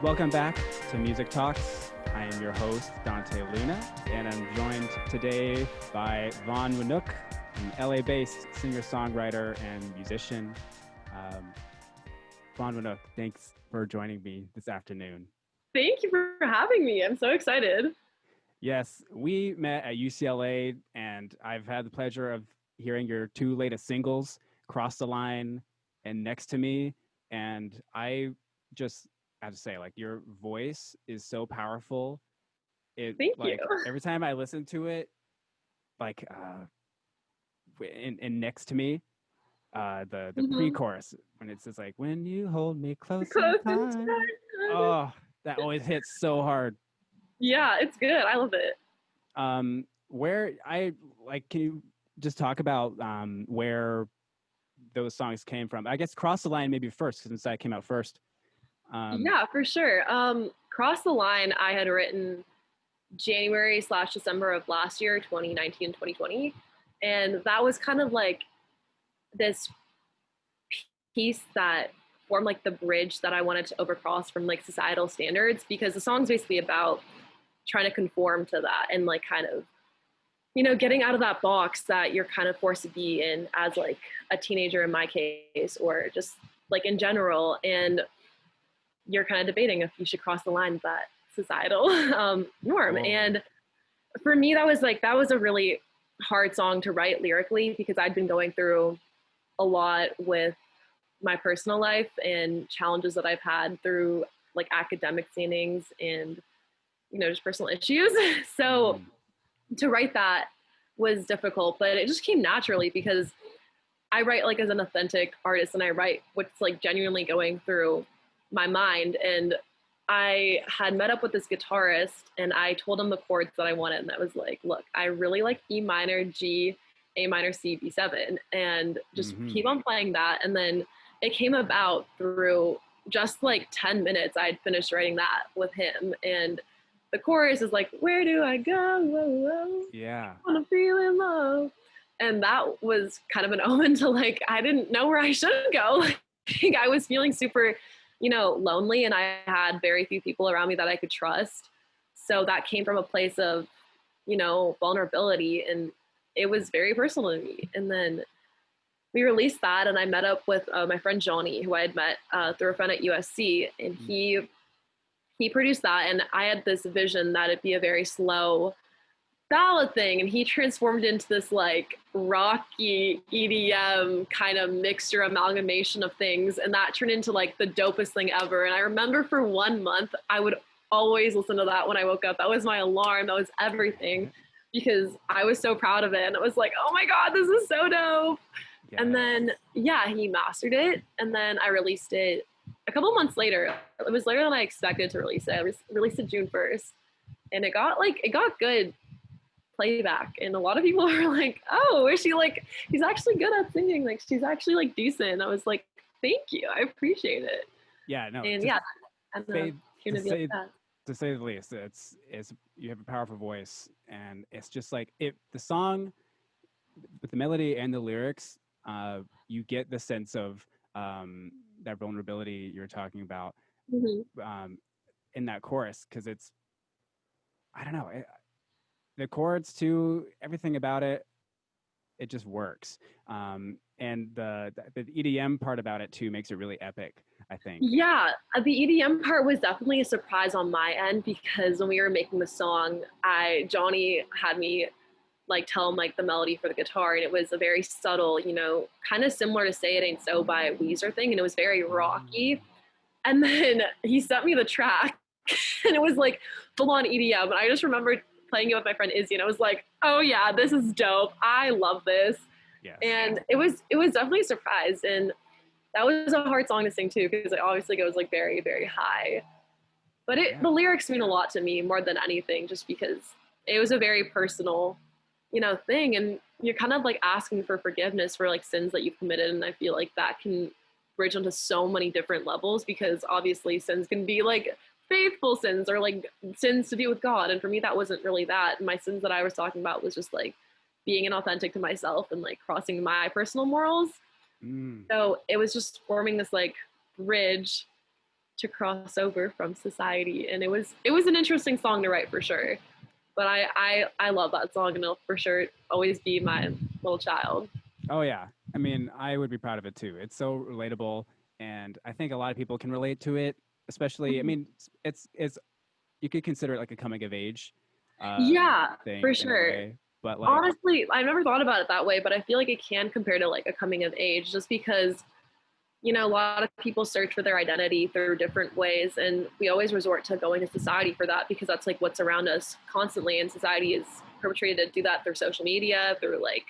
Welcome back to Music Talks. I am your host, Dante Luna, and I'm joined today by Wnuk, an LA-based singer-songwriter and musician. Wnuk, thanks for joining me this afternoon. Thank you for having me. I'm so excited. Yes, we met at UCLA, and I've had the pleasure of hearing your two latest singles, Cross the Line and Next to Me, and I just have to say, like, your voice is so powerful. Thank you. Every time I listen to it, like in Next to Me, the pre-chorus when it says like, when you hold me close and tight. Oh, that always hits so hard. Yeah, it's good. I love it. Can you just talk about where those songs came from? I guess Cross the Line maybe first, since that came out first. Yeah, for sure. Cross the Line I had written January/December of last year, 2019, 2020. And that was kind of like this piece that formed like the bridge that I wanted to overcross from like societal standards, because the song's basically about trying to conform to that and like kind of, you know, getting out of that box that you're kind of forced to be in as like a teenager in my case, or just like in general. And you're kind of debating if you should cross the line of that societal norm. And for me, that was a really hard song to write lyrically, because I'd been going through a lot with my personal life and challenges that I've had through like academic standings and, you know, just personal issues. So to write that was difficult, but it just came naturally because I write like as an authentic artist, and I write what's like genuinely going through my mind. And I had met up with this guitarist and I told him the chords that I wanted. And I was like, look, I really like E minor, G, A minor, C, B7, and just keep on playing that. And then it came about through just like 10 minutes. I'd finished writing that with him. And the chorus is like, where do I go? Whoa, whoa. Yeah. I wanna feel in love. And that was kind of an omen to like, I didn't know where I should go. I was feeling super, you know, lonely, and I had very few people around me that I could trust. So that came from a place of, you know, vulnerability, and it was very personal to me. And then we released that, and I met up with my friend Johnny, who I had met through a friend at USC, and he produced that. And I had this vision that it'd be a very slow ballad thing, and he transformed into this like rocky EDM kind of mixture amalgamation of things, and that turned into like the dopest thing ever. And I remember for 1 month I would always listen to that when I woke up. That was my alarm, that was everything, because I was so proud of it, and it was like, oh my god, this is so dope. Yes. And then he mastered it, and then I released it a couple months later. It was later than I expected to release it. I released it June 1st, and it got good playback, and a lot of people were like, oh, is she like, he's actually good at singing, like she's actually like decent. I was like, thank you, I appreciate it. Yeah, no, and to say the least, it's you have a powerful voice, and it's just like the song with the melody and the lyrics, you get the sense of that vulnerability you're talking about in that chorus, because it's, I don't know, the chords too, everything about it just works. And the EDM part about it too makes it really epic, I think. Yeah, the EDM part was definitely a surprise on my end, because when we were making the song, Johnny had me like tell him like the melody for the guitar, and it was a very subtle, you know, kind of similar to Say It Ain't So by Weezer thing, and it was very rocky. And then he sent me the track and it was like full on EDM, and I just remembered playing it with my friend Izzy, and I was like, oh yeah, this is dope, I love this. Yes. And it was definitely a surprise, and that was a hard song to sing too, because it obviously goes like very, very high, but the lyrics mean a lot to me more than anything, just because it was a very personal, you know, thing, and you're kind of like asking for forgiveness for like sins that you've committed. And I feel like that can bridge onto so many different levels, because obviously sins can be like faithful sins or like sins to do with God. And for me, that wasn't really that. My sins that I was talking about was just like being inauthentic to myself and like crossing my personal morals. So it was just forming this like bridge to cross over from society, and it was an interesting song to write for sure. But I love that song, and it'll for sure always be my little child. Oh yeah. I mean, I would be proud of it too. It's so relatable, and I think a lot of people can relate to it. Especially, I Mhm. mean, it's you could consider it like a coming of age uh, Yeah, for thing in a sure. way, but like, Honestly, I've never thought about it that way, but I feel like it can compare to like a coming of age, just because a lot of people search for their identity through different ways, and we always resort to going to society for that because that's like what's around us constantly, and society is perpetrated to do that through social media, through like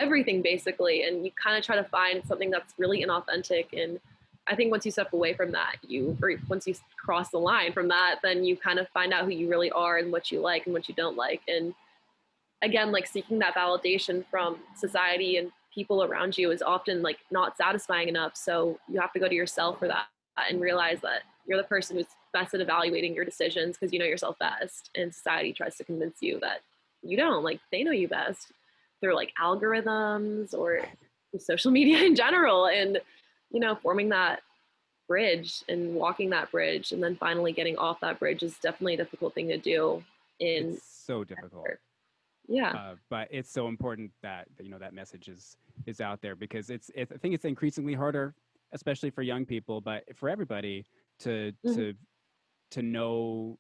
everything basically, and you kind of try to find something that's really inauthentic. And I think once you step away from that, or once you cross the line from that, then you kind of find out who you really are and what you like and what you don't like. And again, like seeking that validation from society and people around you is often like not satisfying enough. So you have to go to yourself for that and realize that you're the person who's best at evaluating your decisions because you know yourself best. And society tries to convince you that you don't. Like they know you best through like algorithms or social media in general. And, forming that bridge and walking that bridge and then finally getting off that bridge is definitely a difficult thing to do it's in so difficult. yeah. But it's so important that that message is out there because I think it's increasingly harder, especially for young people, but for everybody to Mhm. to to know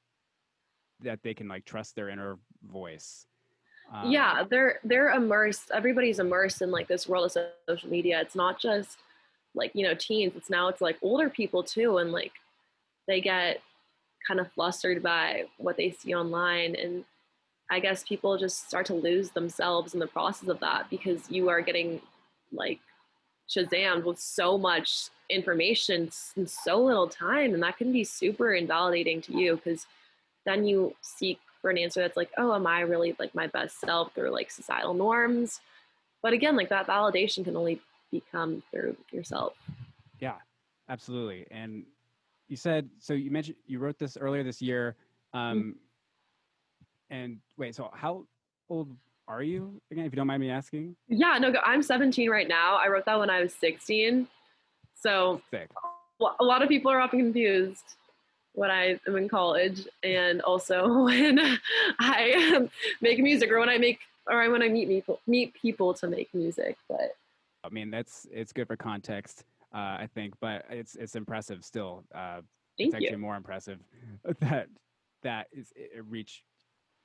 that they can like trust their inner voice. Um, Yeah, they're immersed. Everybody's immersed in like this world of social media. It's not just like, teens. It's like older people too, and like they get kind of flustered by what they see online. And I guess people just start to lose themselves in the process of that because you are getting like shazammed with so much information in so little time, and that can be super invalidating to you because then you seek for an answer that's like, oh, am I really like my best self through like societal norms? But again, like that validation can only become through yourself. yeah, absolutely. And you said so. You mentioned you wrote this earlier this year. Um, and wait, so how old are you again, if you don't mind me asking? Yeah, no, I'm 17 right now. I wrote that when I was 16. So Sick. a lot of people are often confused when I am in college and also when I make music or when I meet people to make music. But I mean, it's good for context, I think, but it's impressive still. It's thank you. actually more impressive that it reached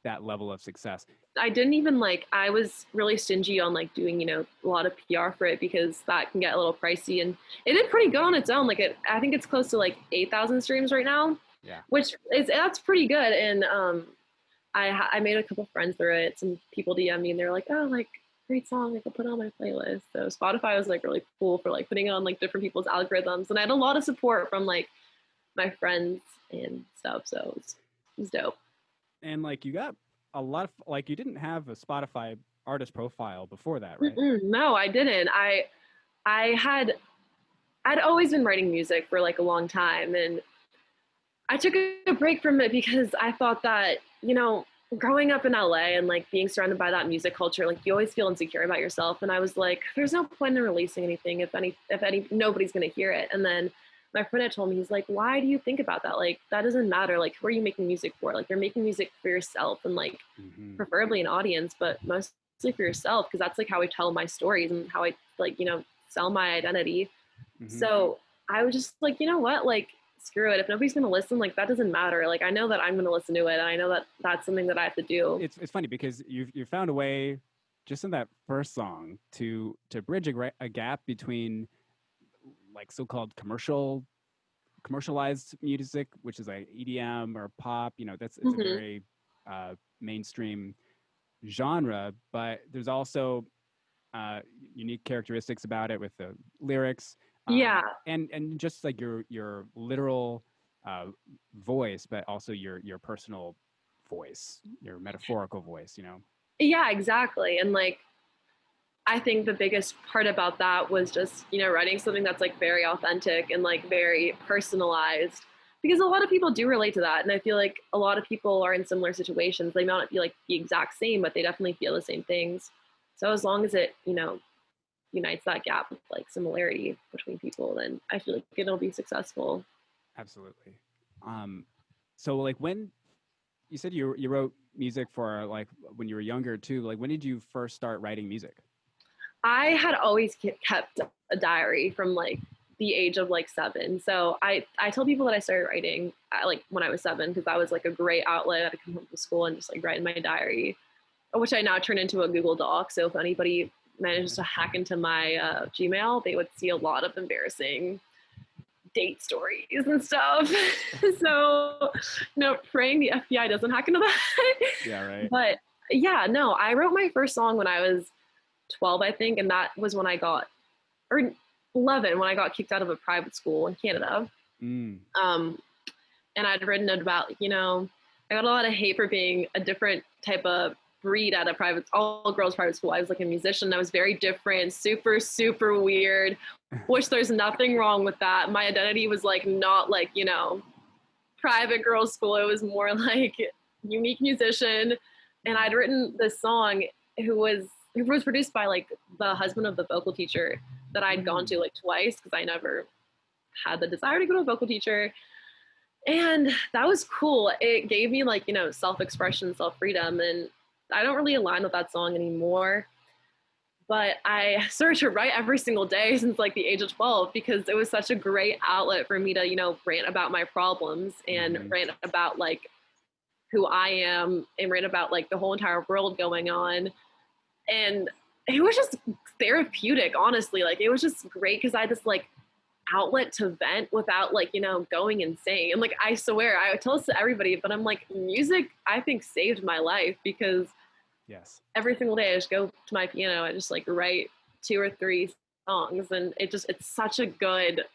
that level of success. I didn't even like, I was really stingy on like doing, a lot of PR for it because that can get a little pricey, and it did pretty good on its own. Like I think it's close to like 8,000 streams right now, Yeah. which that's pretty good. And I made a couple friends through it. Some people DM me and they're like, oh, like great song. Like I'll put it on my playlist. So Spotify was like really cool for like putting it on like different people's algorithms. And I had a lot of support from like my friends and stuff. So it was dope. And like you got a lot of like you didn't have a Spotify artist profile before that, right? No, I didn't. I had I'd always been writing music for like a long time, and I took a break from it because I thought that, growing up in LA and like being surrounded by that music culture, like you always feel insecure about yourself. And I was like, there's no point in releasing anything if any nobody's gonna hear it. And then my friend had told me, he's like, why do you think about that? Like that doesn't matter. Like who are you making music for? Like you're making music for yourself and like Mm-hmm. preferably an audience, but mostly for yourself because that's like how I tell my stories and how I like, sell my identity. Mm-hmm. So I was just like, you know what? Like, screw it. If nobody's going to listen, like, that doesn't matter. Like, I know that I'm going to listen to it. And I know that that's something that I have to do. It's funny because you found a way just in that first song to bridge a gap between like so-called commercialized music, which is like EDM or pop. That's it's a Mm-hmm. very mainstream genre, but there's also uh, unique characteristics about it with the lyrics, Yeah. and just like your literal uh, voice, but also your personal voice, your metaphorical voice. Yeah, exactly. And like, I think the biggest part about that was just, writing something that's like very authentic and like very personalized because a lot of people do relate to that. And I feel like a lot of people are in similar situations. They may not be like the exact same, but they definitely feel the same things. So as long as it, unites that gap of like similarity between people, then I feel like it'll be successful. Absolutely. Um, so like when you said you wrote music for like when you were younger too, like when did you first start writing music? I had always kept a diary from like the age of like 7. So I tell people that I started writing like when I was 7 because that was like a great outlet. I could come home from school and just like write in my diary, which I now turn into a Google Doc. So if anybody manages to hack into my Gmail, they would see a lot of embarrassing date stories and stuff. So, praying the FBI doesn't hack into that. Yeah, right. But yeah, no, I wrote my first song when I was 12, I think, and that was when I got, or 11, when I got kicked out of a private school in Canada. Mm. Um, and I'd written about, I got a lot of hate for being a different type of breed at a private, all girls private school. I was like a musician. I was very different, super, super weird, which there's nothing wrong with that. My identity was like, not like, private girls school. It was more like unique musician. And I'd written this song who was produced by like the husband of the vocal teacher that I'd gone to like twice because I never had the desire to go to a vocal teacher. And that was cool. It gave me like, self-expression, self-freedom. And I don't really align with that song anymore. But I started to write every single day since like the age of 12 because it was such a great outlet for me to, rant about my problems and rant about like who I am and rant about like the whole entire world going on. And it was just therapeutic, honestly. Like it was just great because I had this like outlet to vent without like, going insane. And like I swear, I would tell this to everybody, but I'm like, music, I think saved my life because Yes. every single day I just go to my piano, I just like write 2 or 3 songs and it's such a good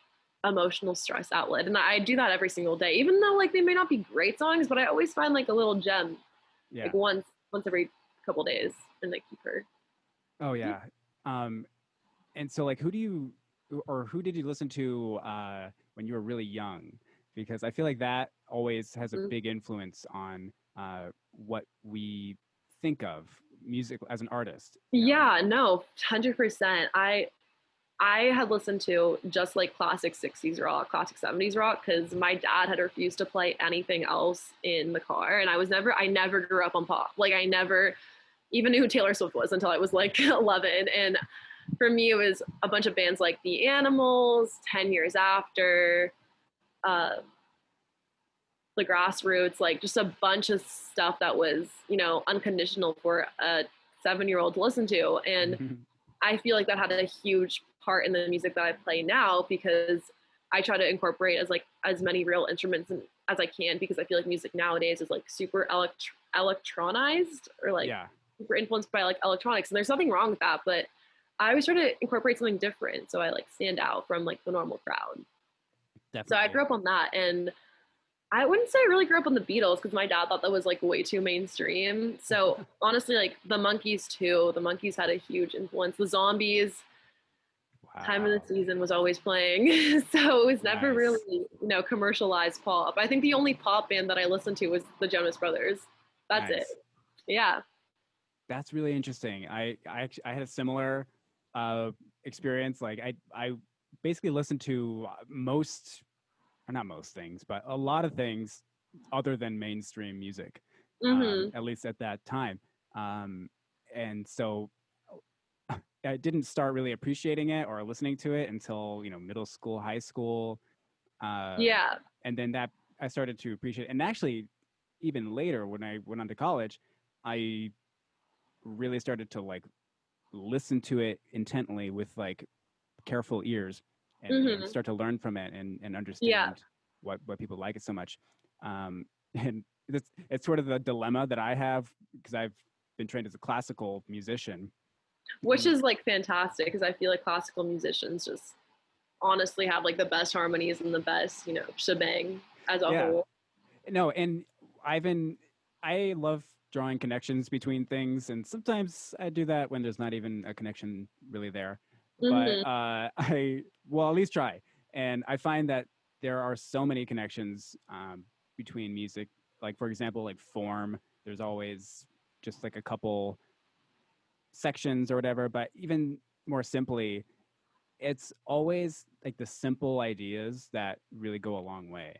emotional stress outlet. And I do that every single day, even though like they may not be great songs, but I always find like a little gem, Yeah. like once every couple days and like keep her. Oh yeah. Um, and so like who did you listen to when you were really young? Because I feel like that always has a Mm-hmm. big influence on what we think of music as an artist, you know? Yeah, no, 100%. I had listened to just like classic 60s rock, classic 70s rock because my dad had refused to play anything else in the car. And I never grew up on pop. Like I never even knew who Taylor Swift was until I was like 11. And for me, it was a bunch of bands like The Animals, 10 Years After, uh, The Grassroots, like just a bunch of stuff that was, unconditional for a 7-year-old to listen to. And I feel like that had a huge part in the music that I play now because I try to incorporate as many real instruments as I can because I feel like music nowadays is like super electronized or like Yeah, super influenced by like electronics, and there's nothing wrong with that, but I always try to incorporate something different so I like stand out from like the normal crowd. So I definitely. grew up on that, and I wouldn't say I really grew up on the Beatles because my dad thought that was like way too mainstream. So honestly, like the Monkees too. The Monkees had a huge influence. The Zombies, Time of the Wow. Season was always playing. So it was never really, Nice. commercialized pop. I think the only pop band that I listened to was the Jonas Brothers. That's it. Nice. Yeah. That's really interesting. I had a similar uh experience. Like I basically listened to most, or not most things, but a lot of things other than mainstream music, Mm-hmm. at least at that time. And so I didn't start really appreciating it or listening to it until, middle school, high school. Uh, Yeah. and then that I started to appreciate it. And actually, even later when I went on to college, I really started to like listen to it intently with like careful ears and Mm-hmm. start to learn from it and Yeah. understand what people like it so much. And it's sort of the dilemma that I have because I've been trained as a classical musician. Which And is like fantastic because I feel like classical musicians just honestly have like the best harmonies and the best, shebang as a yeah, whole. no, and I love drawing connections between things, and sometimes I do that when there's not even a connection really there. But Mm-hmm. I will at least try, and I find that there are so many connections between music. Like for example, like form. There's always just like a couple sections or whatever. But even more simply, it's always like the simple ideas that really go a long way.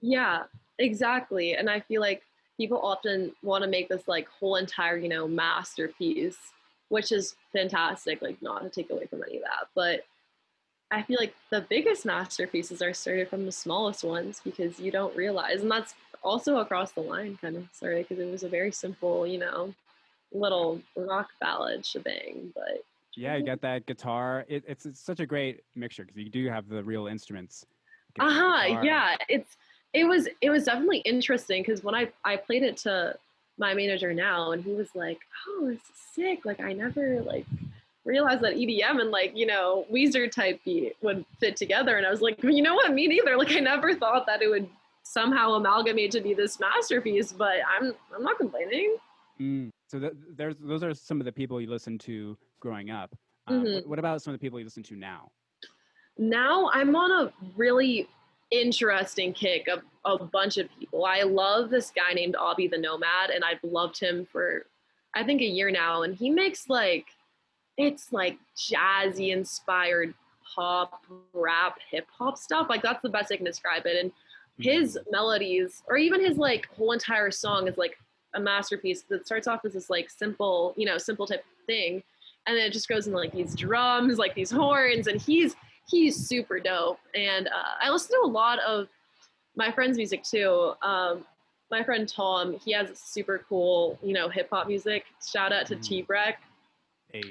Yeah, exactly. And I feel like people often want to make this like whole entire, masterpiece, which is fantastic, like not to take away from any of that. But I feel like the biggest masterpieces are started from the smallest ones because you don't realize. And that's also across the line kind of sorry, because it was a very simple, little rock ballad shebang. But Yeah, you got that guitar. It's such a great mixture because you do have the real instruments, guitar. yeah, it was definitely interesting because when I played it to my manager now, and he was like, "Oh, this is sick! Like I never like realized that EDM and like Weezer type beat would fit together." And I was like, "You know what? Me neither. Like I never thought that it would somehow amalgamate to be this masterpiece." But I'm not complaining. So there's those are some of the people you listened to growing up. Mm-hmm. What about some of the people you listen to now? Now I'm on a really interesting kick of a bunch of people. I love this guy named Abby the Nomad, and I've loved him for I think a year now. And he makes like it's like jazzy inspired pop, rap, hip hop stuff. Like that's the best I can describe it. And his melodies, or even his like whole entire song, is like a masterpiece that starts off as this like simple, simple type of thing, and then it just goes into like these drums, like these horns, and he's super dope. And I listen to a lot of my friend's music too. My friend Tom, he has super cool, hip hop music. Shout out to T-Breck. Hey.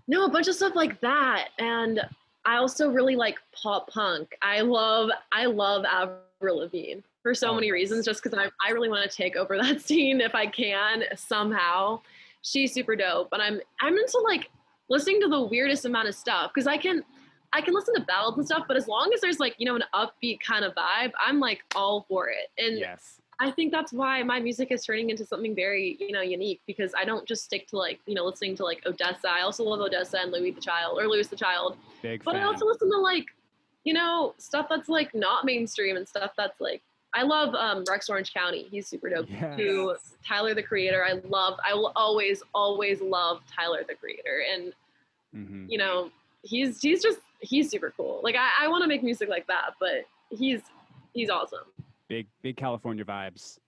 No, a bunch of stuff like that. And I also really like pop punk. I love Avril Lavigne for so many reasons, just because I really want to take over that scene if I can somehow. She's super dope. And I'm into like listening to the weirdest amount of stuff because I can listen to ballads and stuff, but as long as there's like, an upbeat kind of vibe, I'm like all for it. And Yes. I think that's why my music is turning into something very, unique, because I don't just stick to like, listening to like Odessa. I also love Odessa and Louis the Child. Big But fan. I also listen to like, stuff that's like not mainstream and stuff that's like, I love Rex Orange County. He's super dope too. Tyler the Creator. I will always, always love Tyler the Creator. And, he's super cool. Like I want to make music like that, but he's awesome. Big California vibes.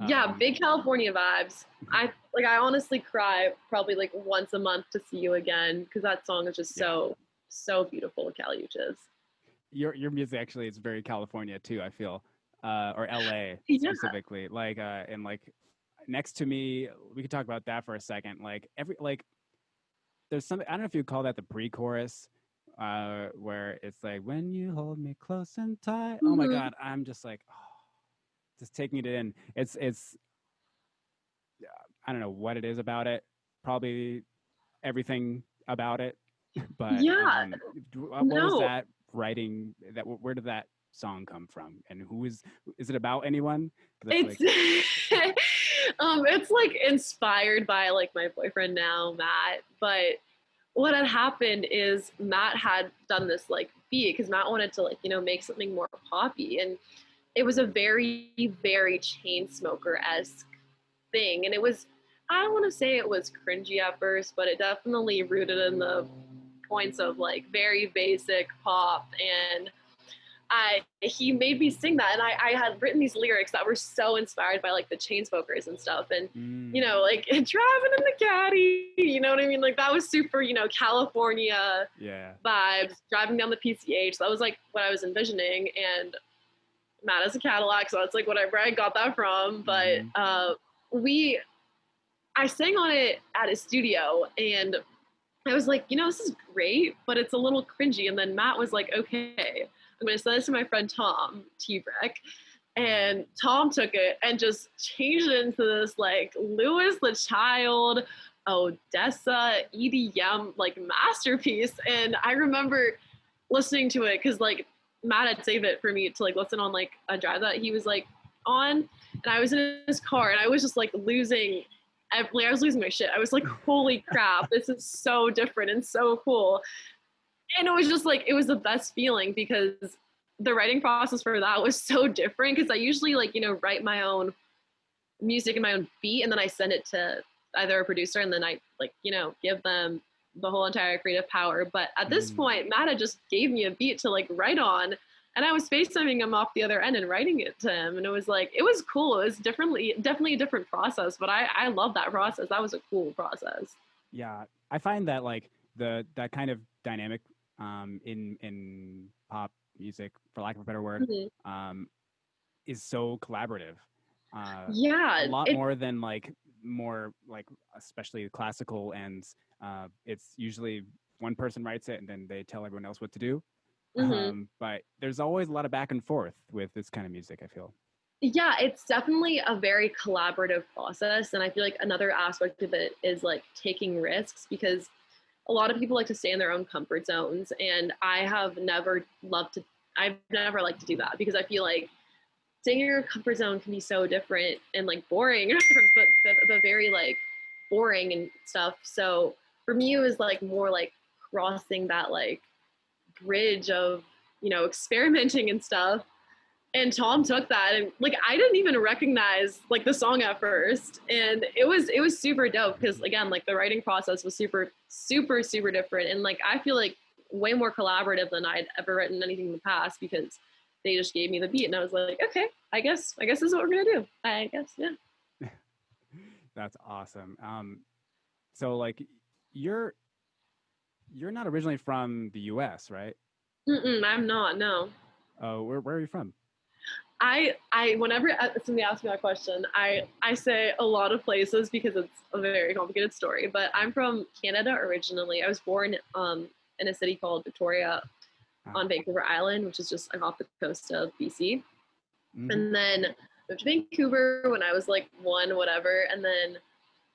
Yeah, big California vibes. I honestly cry probably like once a month to See You Again, because that song is just so beautiful. Caliuches. Your music actually is very California too, I feel, or LA specifically. Like and like Next to Me, we could talk about that for a second. Like there's something, I don't know if you call that the pre-chorus, where it's like, when you hold me close and tight. Oh my God, I'm just like, just taking it in. It's I don't know what it is about it. Probably everything about it. But what was that writing? Where did that song come from? And who is it about anyone? It's like... it's like inspired by like my boyfriend now, Matt. But what had happened is Matt had done this like beat because Matt wanted to like make something more poppy, and it was a very, very Chainsmoker-esque thing. And it was, I don't want to say it was cringy at first, but it definitely rooted in the points of like very basic pop. And he made me sing that, and I had written these lyrics that were so inspired by like the Chainsmokers and stuff, and like driving in the caddy, you know what I mean? Like that was super, California vibes, driving down the PCH. That was like what I was envisioning, and Matt has a Cadillac, so that's like whatever I got that from. But I sang on it at his studio, and I was like, this is great, but it's a little cringy. And then Matt was like, okay, I'm going to send this to my friend Tom T-Breck. And Tom took it and just changed it into this like Louis the Child, Odessa, EDM like masterpiece. And I remember listening to it because like Matt had saved it for me to like listen on like a drive that he was like on. And I was in his car and I was just like I was losing my shit. I was like, holy crap, this is so different and so cool. And it was just like, it was the best feeling because the writing process for that was so different, because I usually like, write my own music and my own beat, and then I send it to either a producer, and then I like, give them the whole entire creative power. But at this Mm. point, Matt had just gave me a beat to like write on, and I was FaceTiming him off the other end and writing it to him. And it was like, it was cool. It was definitely a different process, but I love that process. That was a cool process. Yeah, I find that like that kind of dynamic in pop music, for lack of a better word, Mhm. um, is so collaborative. A Yeah, lot more than like more like especially classical, and it's usually one person writes it and then they tell everyone else what to do. mhm. But there's always a lot of back and forth with this kind of music, I feel. Yeah, it's definitely a very collaborative process. And I feel like another aspect of it is like taking risks, because a lot of people like to stay in their own comfort zones. And I've never liked to do that, because I feel like staying in your comfort zone can be so different and like boring, but very like boring and stuff. So for me, it was like more like crossing that like bridge of, experimenting and stuff. And Tom took that, and like I didn't even recognize like the song at first, and it was super dope, because again, like the writing process was super different, and like I feel like way more collaborative than I'd ever written anything in the past, because they just gave me the beat and I was like, okay, I guess this is what we're gonna do. I guess, yeah. That's awesome. So like you're you're not originally from the U.S., right? I'm not, no. Oh, where are you from? I whenever somebody asks me that question, I say a lot of places, because it's a very complicated story. But I'm from Canada originally. I was born in a city called Victoria Ah, on Vancouver Island, which is just like off the coast of BC. mm-hmm. And then moved to Vancouver when I was like one, whatever, and then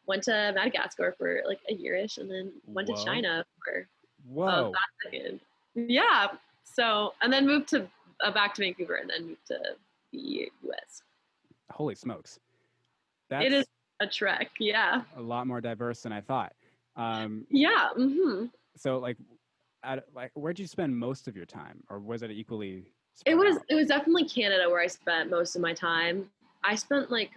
went to Madagascar for like a yearish, and then went to Whoa, China for whoa, that second. Yeah. So and then moved to back to Vancouver, and then moved to the U.S. holy smokes! It is That's a trek. Yeah. a lot more diverse than I thought. Um, Yeah. Hmm. so like where'd you spend most of your time, or was it equally It spread was out? it was definitely Canada where I spent most of my time. I spent like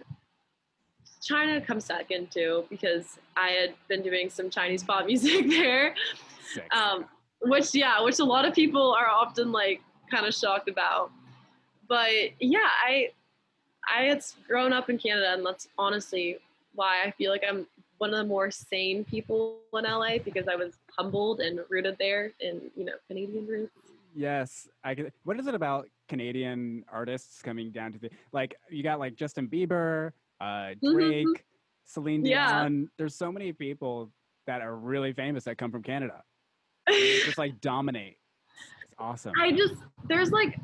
China comes second too, because I had been doing some Chinese pop music there, Six, um, yeah. which a lot of people are often like kind of shocked about. But yeah, I had grown up in Canada, and that's honestly why I feel like I'm one of the more sane people in LA, because I was humbled and rooted there in Canadian roots. Yes, I can. What is it about Canadian artists coming down to the like? You got like Justin Bieber, Mm-hmm. Drake, Celine Yeah. Dion. There's so many people that are really famous that come from Canada, and they just like dominate. It's awesome. I just there's like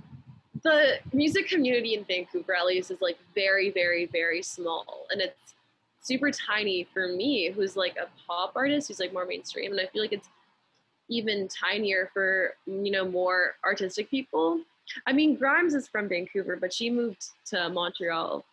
the music community in Vancouver at least is like very, very, very small, and it's super tiny for me, who's like a pop artist who's like more mainstream, and I feel like it's even tinier for more artistic people. I mean, Grimes is from Vancouver, but she moved to Montreal,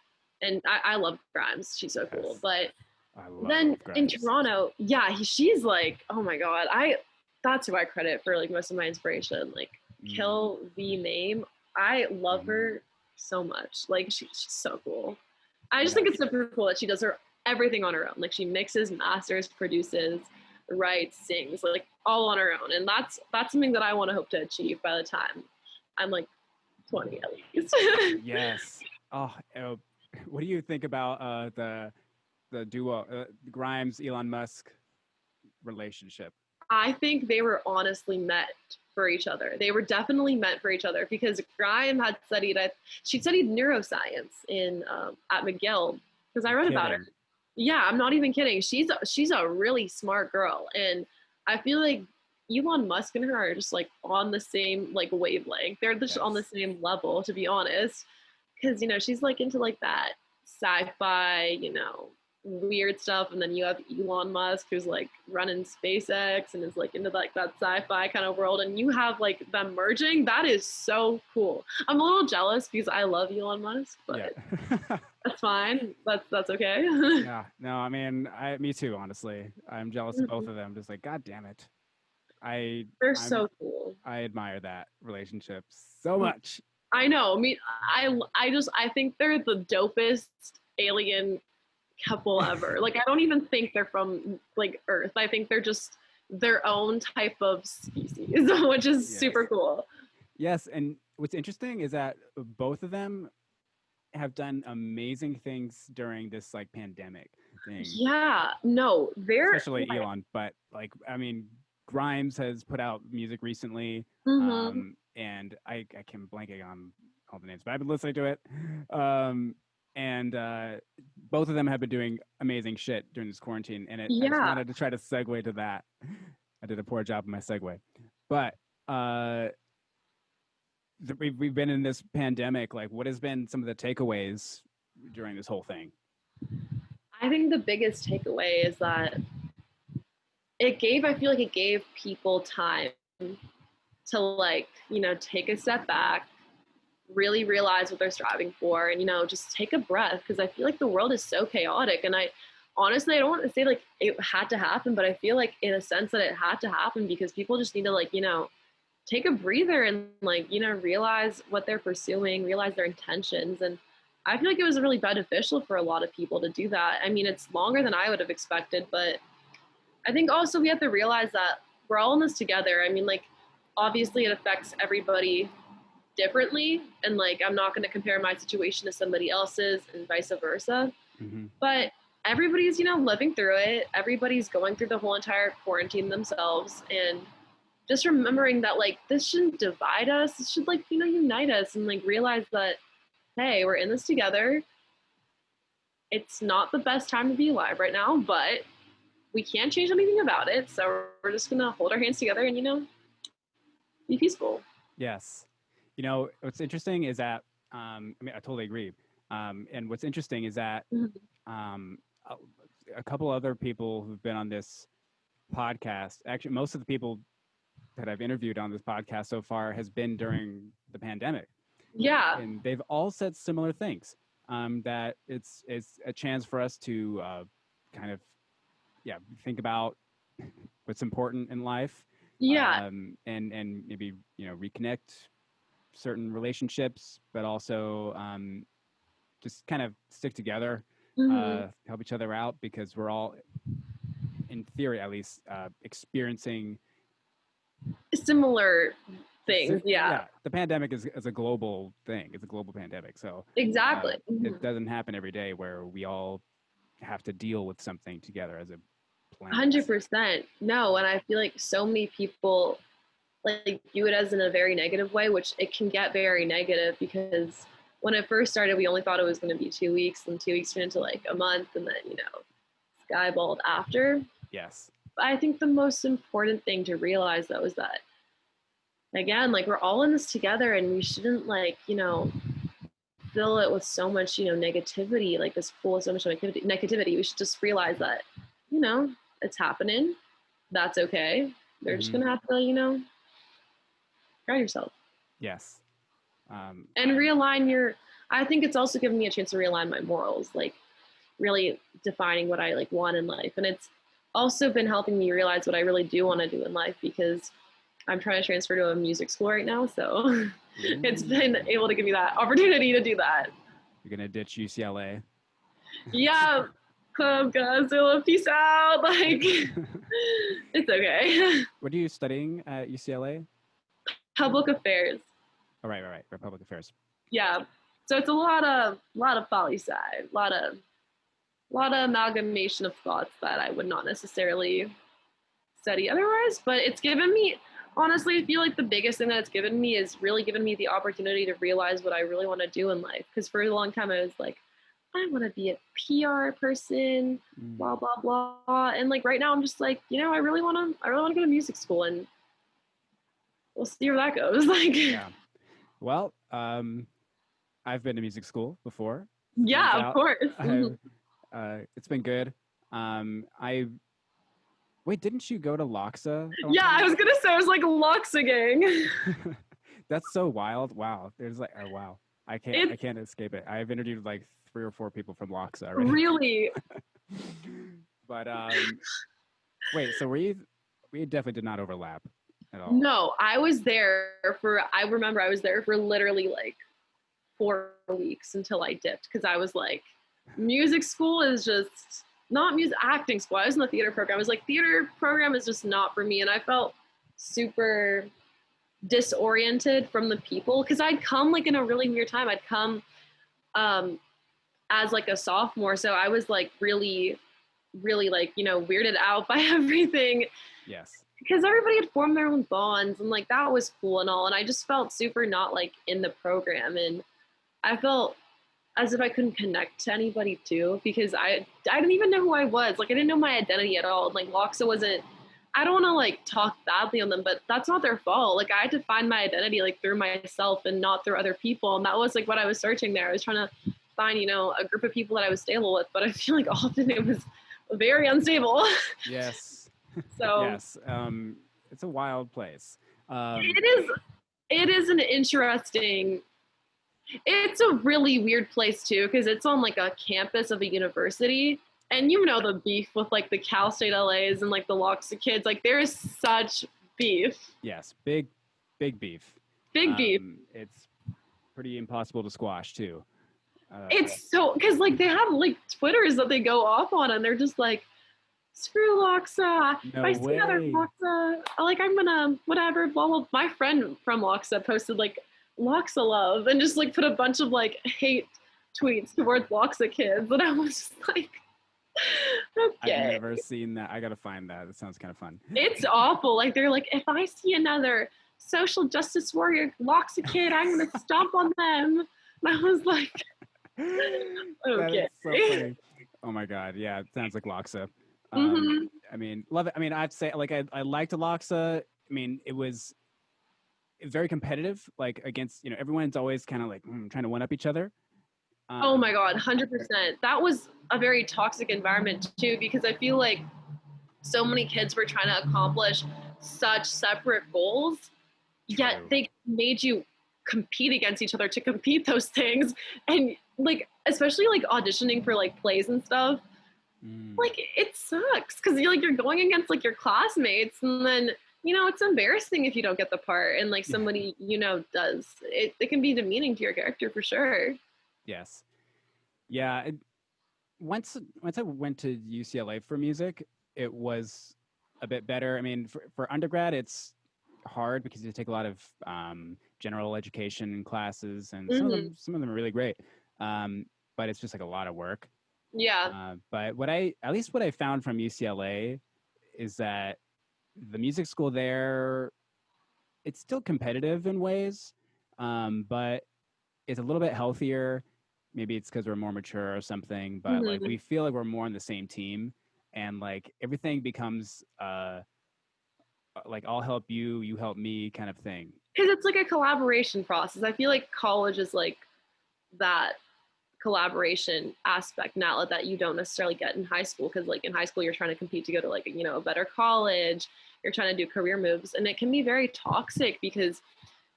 and I love Grimes. She's so cool. Yes, But I then love in Grimes. Toronto, yeah, she's like, oh my god, I that's who I credit for like most of my inspiration. Like Mm, Kill the Name, I love mhm. her so much. Like she's so cool. I just think Yes, it's super cool that she does everything on her own. Like she mixes, masters, produces, writes, sings, like all on her own. And that's something that I want to hope to achieve by the time I'm like 20 at least. yes. Oh, what do you think about the duo Grimes Elon Musk relationship? I think they were honestly meant for each other. They were definitely meant for each other, because Grime had she studied neuroscience in at McGill, because I You're read about her. kidding. Yeah, I'm not even kidding. She's a really smart girl, and I feel like Elon Musk and her are just like on the same like wavelength. They're just on the Yes. same level, to be honest, because she's like into like that sci-fi, weird stuff, and then you have Elon Musk, who's like running SpaceX and is like into like that sci-fi kind of world, and you have like them merging. That is so cool. I'm a little jealous because I love Elon Musk, Yeah. but that's fine. That's okay. Yeah. No, I mean, me too, honestly. I'm jealous of both of them. Just like, God damn it. I They're I'm so cool. I admire that relationship so much. I know. I mean, I think they're the dopest alien couple ever. Like, I don't even think they're from like Earth. I think they're just their own type of species, which is Yes. super cool. Yes, and what's interesting is that both of them have done amazing things during this like pandemic thing. Yeah, no, they're Especially Elon, but like I mean, Grimes has put out music recently, and I can blanking on all the names, but I've been listening to it, and both of them have been doing amazing shit during this quarantine, and I just wanted to try to segue to that. I did a poor job of my segue, but we've been in this pandemic. Like, what has been some of the takeaways during this whole thing? I think the biggest takeaway is that I feel like it gave people time to like, you know, take a step back, really realize what they're striving for, and, you know, just take a breath, because I feel like the world is so chaotic. And I honestly, I don't want to say like it had to happen, but I feel like in a sense that it had to happen because people just need to like, you know, take a breather and like, you know, realize what they're pursuing, realize their intentions. And I feel like it was really beneficial for a lot of people to do that. I mean, it's longer than I would have expected, but I think also we have to realize that we're all in this together. I mean, like, obviously it affects everybody differently. And like, I'm not going to compare my situation to somebody else's and vice versa. But everybody's, you know, living through it. Everybody's going through the whole entire quarantine themselves. And just remembering that like this shouldn't divide us. It should like, you know, unite us and like realize that, hey, we're in this together. It's not the best time to be alive right now, but we can't change anything about it. So we're just gonna hold our hands together and, you know, be peaceful. Yes. You know, what's interesting is that I mean, I totally agree. And what's interesting is that a couple other people who've been on this podcast, actually, most of the people that I've interviewed on this podcast so far has been during the pandemic. Yeah. And they've all said similar things. That it's a chance for us to kind of think about what's important in life. Yeah. And maybe, you know, reconnect certain relationships, but also just kind of stick together, help each other out, because we're all, in theory at least, experiencing similar things. Yeah. The pandemic is a global thing. It's a global pandemic. So exactly. It doesn't happen every day where we all have to deal with something together as a planet. 100%. No, and I feel like so many people like view it as in a very negative way, which it can get very negative, because when it first started, we only thought it was going to be 2 weeks, and 2 weeks turned into like a month, and then, you know, skyballed after. Yes. But I think the most important thing to realize, though, is that, again, like, we're all in this together, and we shouldn't, like, you know, fill it with so much, you know, negativity, like this pool of so much negativity. We should just realize that, you know, it's happening. That's okay. They're just going to have to, you know, guide yourself. Yes. And realign I think it's also given me a chance to realign my morals, like really defining what I like want in life. And it's also been helping me realize what I really do want to do in life, because I'm trying to transfer to a music school right now. So it's been able to give me that opportunity to do that. You're going to ditch UCLA. Yeah. Godzilla, peace out. Like, it's okay. What are you studying at UCLA? Public affairs. Oh, right. Public affairs. Yeah. So it's a lot of poli-sci, a lot of amalgamation of thoughts that I would not necessarily study otherwise. But it's given me, honestly, I feel like the biggest thing that it's given me is really given me the opportunity to realize what I really want to do in life. Because for a long time I was like, I want to be a PR person, blah, blah, blah. And like right now I'm just like, you know, I really want to go to music school, and we'll see where that goes. Like, yeah. Well, I've been to music school before. Yeah, of course. It's been good. Wait, didn't you go to Loxa? Yeah, I was gonna say, I was like, Loxa gang. That's so wild. Wow. There's like, oh wow. I can't escape it. I've interviewed like 3 or 4 people from Loxa already. Really? But wait, so we definitely did not overlap at all. No, I remember I was there for literally like 4 weeks until I dipped, because I was like, music school is just not music acting school. I was in the theater program. I was like, theater program is just not for me. And I felt super disoriented from the people because I'd come like in a really weird time. I'd come um, as like a sophomore. So I was like really, really like, weirded out by everything Yes. because everybody had formed their own bonds and like that was cool and all. And I just felt super not like in the program. And I felt as if I couldn't connect to anybody too because I didn't even know who I was. Like I didn't know my identity at all. Like Loxa wasn't. I don't want to like talk badly on them, but that's not their fault. Like I had to find my identity like through myself and not through other people. And that was like what I was searching there. I was trying to find, a group of people that I was stable with, but I feel like often it was very unstable. Yes. So yes. It's a wild place. it is an interesting, it's a really weird place too, because it's on like a campus of a university. And the beef with like the Cal State LAs and like the Loxa kids, like there is such beef. Yes, big beef. Big beef. It's pretty impossible to squash too. It's so, because like they have like Twitters that they go off on and they're just like, screw Loxa. No if I see another way. Loxa, like I'm gonna whatever, blah blah. My friend from Loxa posted like Loxa love and just like put a bunch of like hate tweets towards Loxa kids. And I was just like, okay. I've never seen that. I gotta find that. It sounds kind of fun. It's awful. Like they're like, if I see another social justice warrior Loxa kid, I'm gonna stomp on them. And I was like, okay. So funny. Oh my god, yeah, it sounds like Loxa. I mean, love it. I mean, I'd say like I liked Loxa. I mean, it was very competitive, like against everyone's always kind of like trying to one up each other. Oh my god, 100%. That was a very toxic environment too, because I feel like so many kids were trying to accomplish such separate goals, yet they made you compete against each other to compete those things. And like, especially like auditioning for like plays and stuff, like it sucks because you're going against like your classmates, and then it's embarrassing if you don't get the part and like somebody does. It can be demeaning to your character for sure. Yes. Yeah. Once I went to UCLA for music, it was a bit better. I mean, for undergrad, it's hard because you take a lot of general education classes, and some of them are really great. But it's just like a lot of work. Yeah. But what I found from UCLA is that the music school there, it's still competitive in ways, but it's a little bit healthier. Maybe it's because we're more mature or something, but like we feel like we're more on the same team, and like everything becomes like I'll help you, you help me kind of thing. Because it's like a collaboration process. I feel like college is like that collaboration aspect now that you don't necessarily get in high school, because like in high school you're trying to compete to go to like a better college, you're trying to do career moves, and it can be very toxic because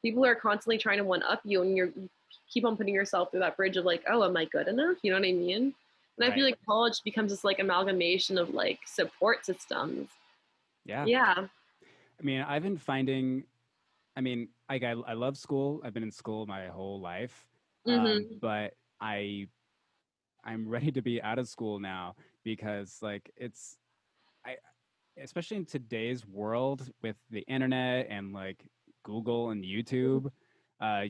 people are constantly trying to one up you, and you keep on putting yourself through that bridge of like, oh, am I good enough? You know what I mean? And right. I feel like college becomes this like amalgamation of like support systems. Yeah. I mean, I've been finding, I mean, like I love school. I've been in school my whole life, but I'm ready to be out of school now because like especially in today's world with the internet and like Google and YouTube,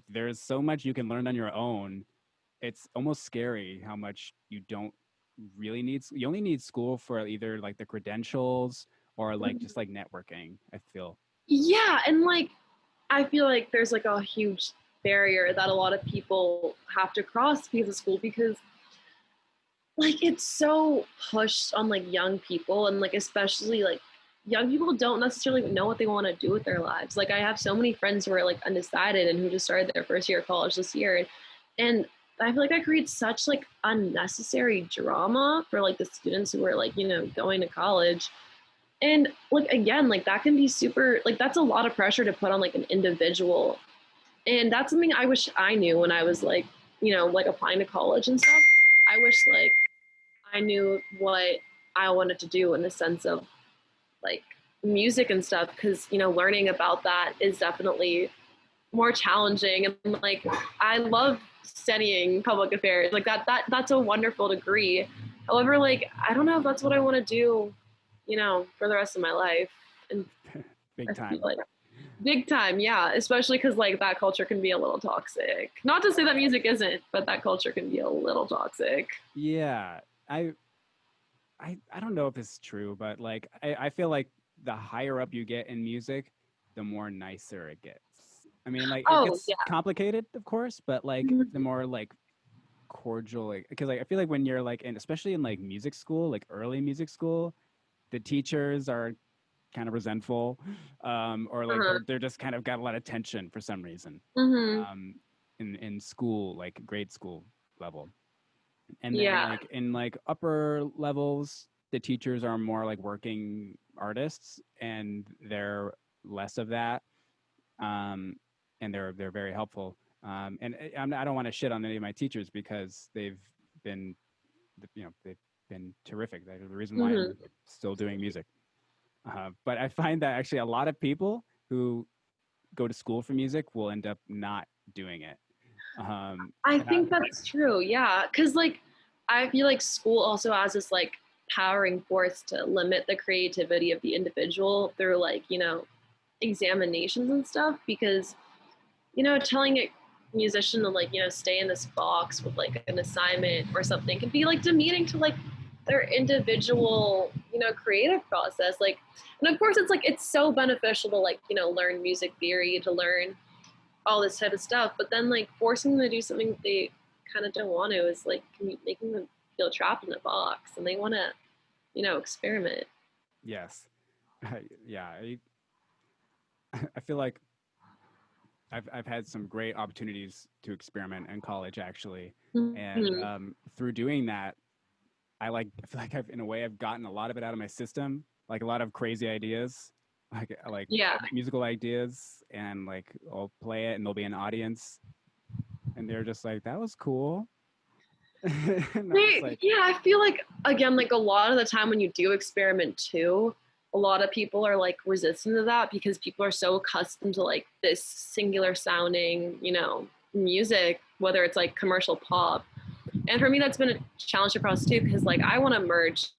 there's so much you can learn on your own. It's almost scary how much you don't really need. You only need school for either like the credentials or like just like networking, I feel. Yeah, and like I feel like there's like a huge barrier that a lot of people have to cross because of school, because like it's so pushed on like young people, and like especially like young people don't necessarily know what they want to do with their lives. Like I have so many friends who are like undecided and who just started their first year of college this year, and I feel like that creates such like unnecessary drama for like the students who are like going to college. And like again, like that can be super, like that's a lot of pressure to put on like an individual, and that's something I wish I knew when I was like like applying to college and stuff. I wish like I knew what I wanted to do in the sense of like music and stuff, because learning about that is definitely more challenging. And like I love studying public affairs, like that's a wonderful degree, However, like, I don't know if that's what I want to do, you know, for the rest of my life. And Big I feel time. like big time, yeah, especially because like that culture can be a little toxic. Not to say that music isn't, but that culture can be a little toxic. Yeah. I I don't know if it's true, but like I feel like the higher up you get in music, the more nicer it gets. I mean, like it Oh gets yeah. complicated, of course, but like the Mhm. more like cordial, like because like I feel like when you're like and especially in like music school, like early music school, the teachers are kind of resentful, or like Uh-huh. they're just kind of got a lot of tension for some reason, Mhm. um, in school, like grade school level. And then Yeah. like in like upper levels, the teachers are more like working artists and they're less of that. Um, and they're very helpful. And I don't want to shit on any of my teachers because they've been, they've been terrific. They're the reason why Mhm. I'm still doing music. But I find that actually a lot of people who go to school for music will end up not doing it. I And I, think that's true. Yeah, because like I feel like school also has this like powering force to limit the creativity of the individual through like examinations and stuff. Because telling a musician to like stay in this box with like an assignment or something can be like demeaning to like their individual creative process. Like, and of course it's like it's so beneficial to like learn music theory, to learn all this type of stuff. But then like forcing them to do something that they kind of don't want to is like making them feel trapped in a box, and they want to, experiment. yes, yeah, I feel like I've had some great opportunities to experiment in college actually, and Mm-hmm. through doing that, I feel like I've in a way I've gotten a lot of it out of my system, like a lot of crazy ideas, like Yeah. musical ideas, and like I'll play it and there'll be an audience, and they're just like that was cool, and I'm just like Yeah, I feel like again, like a lot of the time when you do experiment too, a lot of people are like resistant to that because people are so accustomed to like this singular sounding, music, whether it's like commercial pop. And for me, that's been a challenge across too, because like I want to merge,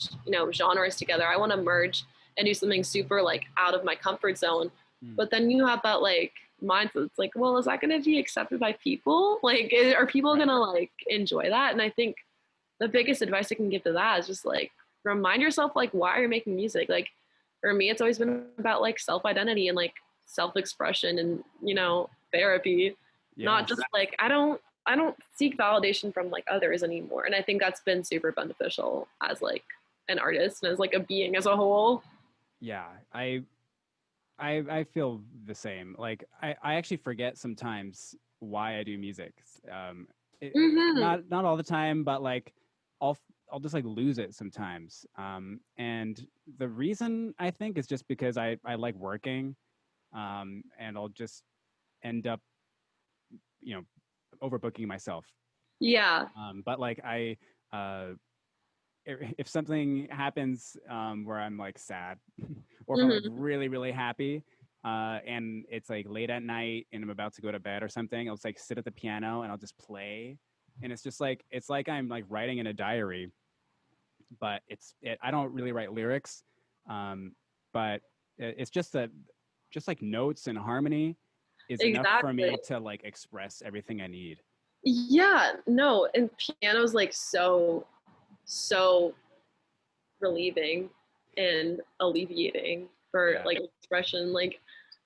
genres together. I want to merge and do something super like out of my comfort zone. hmm, But then you have that like mindset. It's like, well, is that going to be accepted by people? Like, are people going right, to like enjoy that? And I think the biggest advice I can give to that is just like remind yourself like why you're making music. Like for me, it's always been about like self identity and like self expression and therapy. Not just yes. like I don't seek validation from like others anymore. And I think that's been super beneficial as like an artist and as like a being as a whole. Yeah, I feel the same. Like I actually forget sometimes why I do music. Um, Mm-hmm. not all the time, but like I'll I'll just like lose it sometimes. And the reason I think is just because I like working, and I'll just end up you know overbooking myself. Yeah. But like uh, if something happens where I'm like sad, or if I'm like Mm-hmm. really happy, and it's like late at night and I'm about to go to bed or something, I'll just like sit at the piano and I'll just play, and it's just like it's like I'm like writing in a diary, but I don't really write lyrics, um, but it's just that just like notes and harmony is enough for Exactly. me to like express everything I need. Yeah. No. And piano's like so relieving and alleviating for Yeah. like expression. Like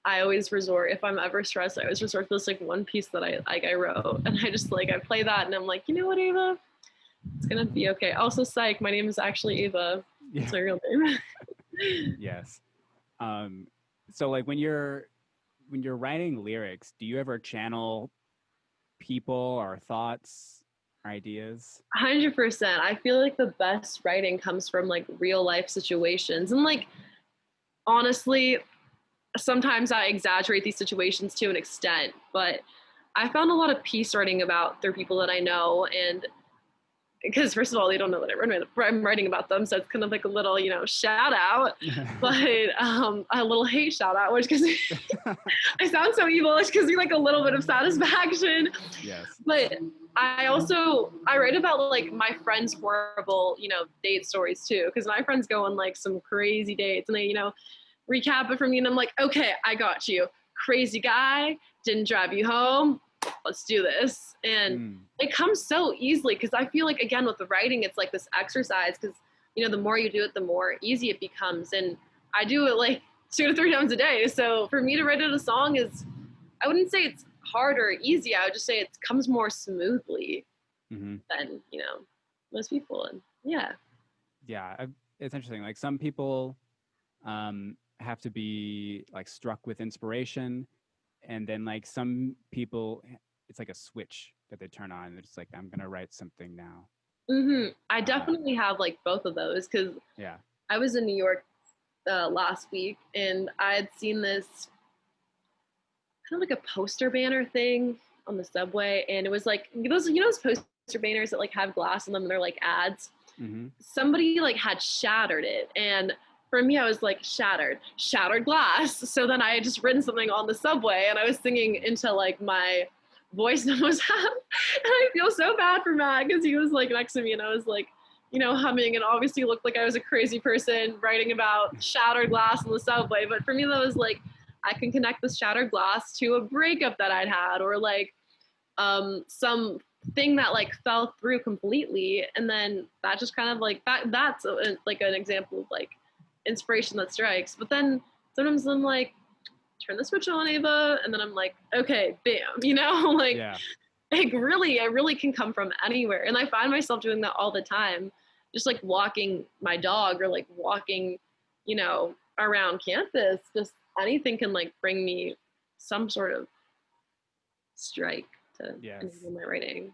I always resort if I'm ever stressed, I always resort to this like one piece that I wrote, and I just like I play that, and I'm like, you know what, Ava, it's gonna be okay. Also, psych, my name is actually Ava. It's Yeah. my real name. Yes. Um, so like when you're writing lyrics, do you ever channel people or thoughts or ideas? 100%. I feel like the best writing comes from like real life situations, and like honestly, sometimes I exaggerate these situations to an extent, but I found a lot of peace writing about through people that I know, and because first of all, they don't know that I'm writing about them. So it's kind of like a little, shout out, but a little hate shout out, which gives me, I sound so evil, which gives me like a little bit of satisfaction. Yes. But I write about like my friends' horrible, date stories too. Because my friends go on like some crazy dates and they, recap it for me. And I'm like, okay, I got you. Crazy guy, didn't drive you home. Let's do this. And it comes so easily because I feel like, again, with the writing, it's like this exercise because, the more you do it, the more easy it becomes. And I do it like 2 to 3 times a day. So for me to write out a song is, I wouldn't say it's hard or easy. I would just say it comes more smoothly than, most people. And yeah. Yeah. It's interesting. Like some people have to be like struck with inspiration. And then like some people, it's like a switch that they turn on. It's like, I'm going to write something now. I definitely have like both of those because I was in New York last week and I had seen this kind of like a poster banner thing on the subway, and it was like those poster banners that like have glass in them and they're like ads. Somebody like had shattered it, and for me I was like shattered glass. So then I had just written something on the subway and I was singing into like my voice memos app, and I feel so bad for Matt because he was like next to me and I was like humming, and obviously looked like I was a crazy person writing about shattered glass on the subway. But for me, that was like, I can connect this shattered glass to a breakup that I'd had, or like some thing that like fell through completely. And then that just kind of like, that's like an example of like inspiration that strikes. But then sometimes I'm like, turn the switch on, Ava. And then I'm like, okay, bam, like, it really can come from anywhere. And I find myself doing that all the time, just like walking my dog or like walking, around campus. Just anything can like bring me some sort of strike to my writing.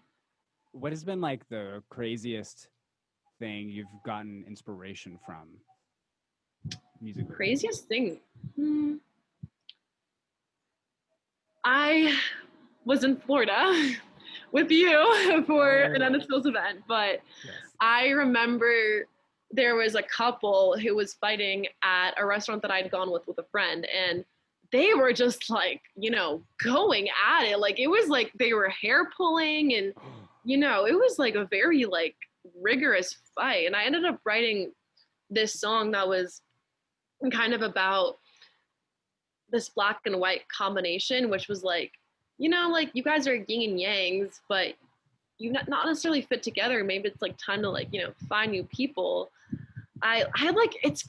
What has been like the craziest thing you've gotten inspiration from musically? Craziest thing? I was in Florida with you for an Unexposed event, but I remember there was a couple who was fighting at a restaurant that I'd gone with a friend, and they were just like, going at it. Like, it was like they were hair pulling and, it was like a very like rigorous fight. And I ended up writing this song that was kind of about this black and white combination, which was like, like you guys are yin and yangs, but you not necessarily fit together. Maybe it's like time to like, find new people. I like, it's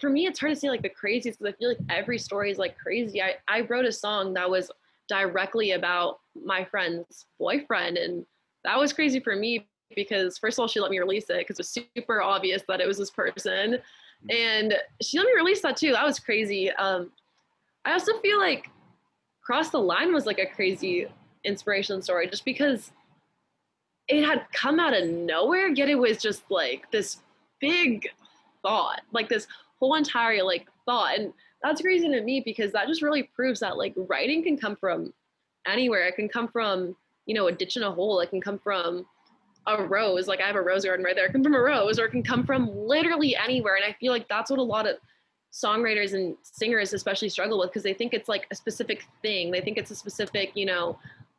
for me, it's hard to say like the craziest because I feel like every story is like crazy. I wrote a song that was directly about my friend's boyfriend, and that was crazy for me because first of all, she let me release it because it was super obvious that it was this person. And she let me release that too. That was crazy. I also feel like Cross the Line was like a crazy inspiration story just because it had come out of nowhere, yet it was just like this big thought, like this whole entire like thought. And that's crazy to me because that just really proves that like writing can come from anywhere. It can come from, a ditch in a hole. It can come from a rose. Like I have a rose garden right there. It can come from a rose, or it can come from literally anywhere. And I feel like that's what a lot of songwriters and singers especially struggle with because they think it's like a specific thing. They think it's a specific,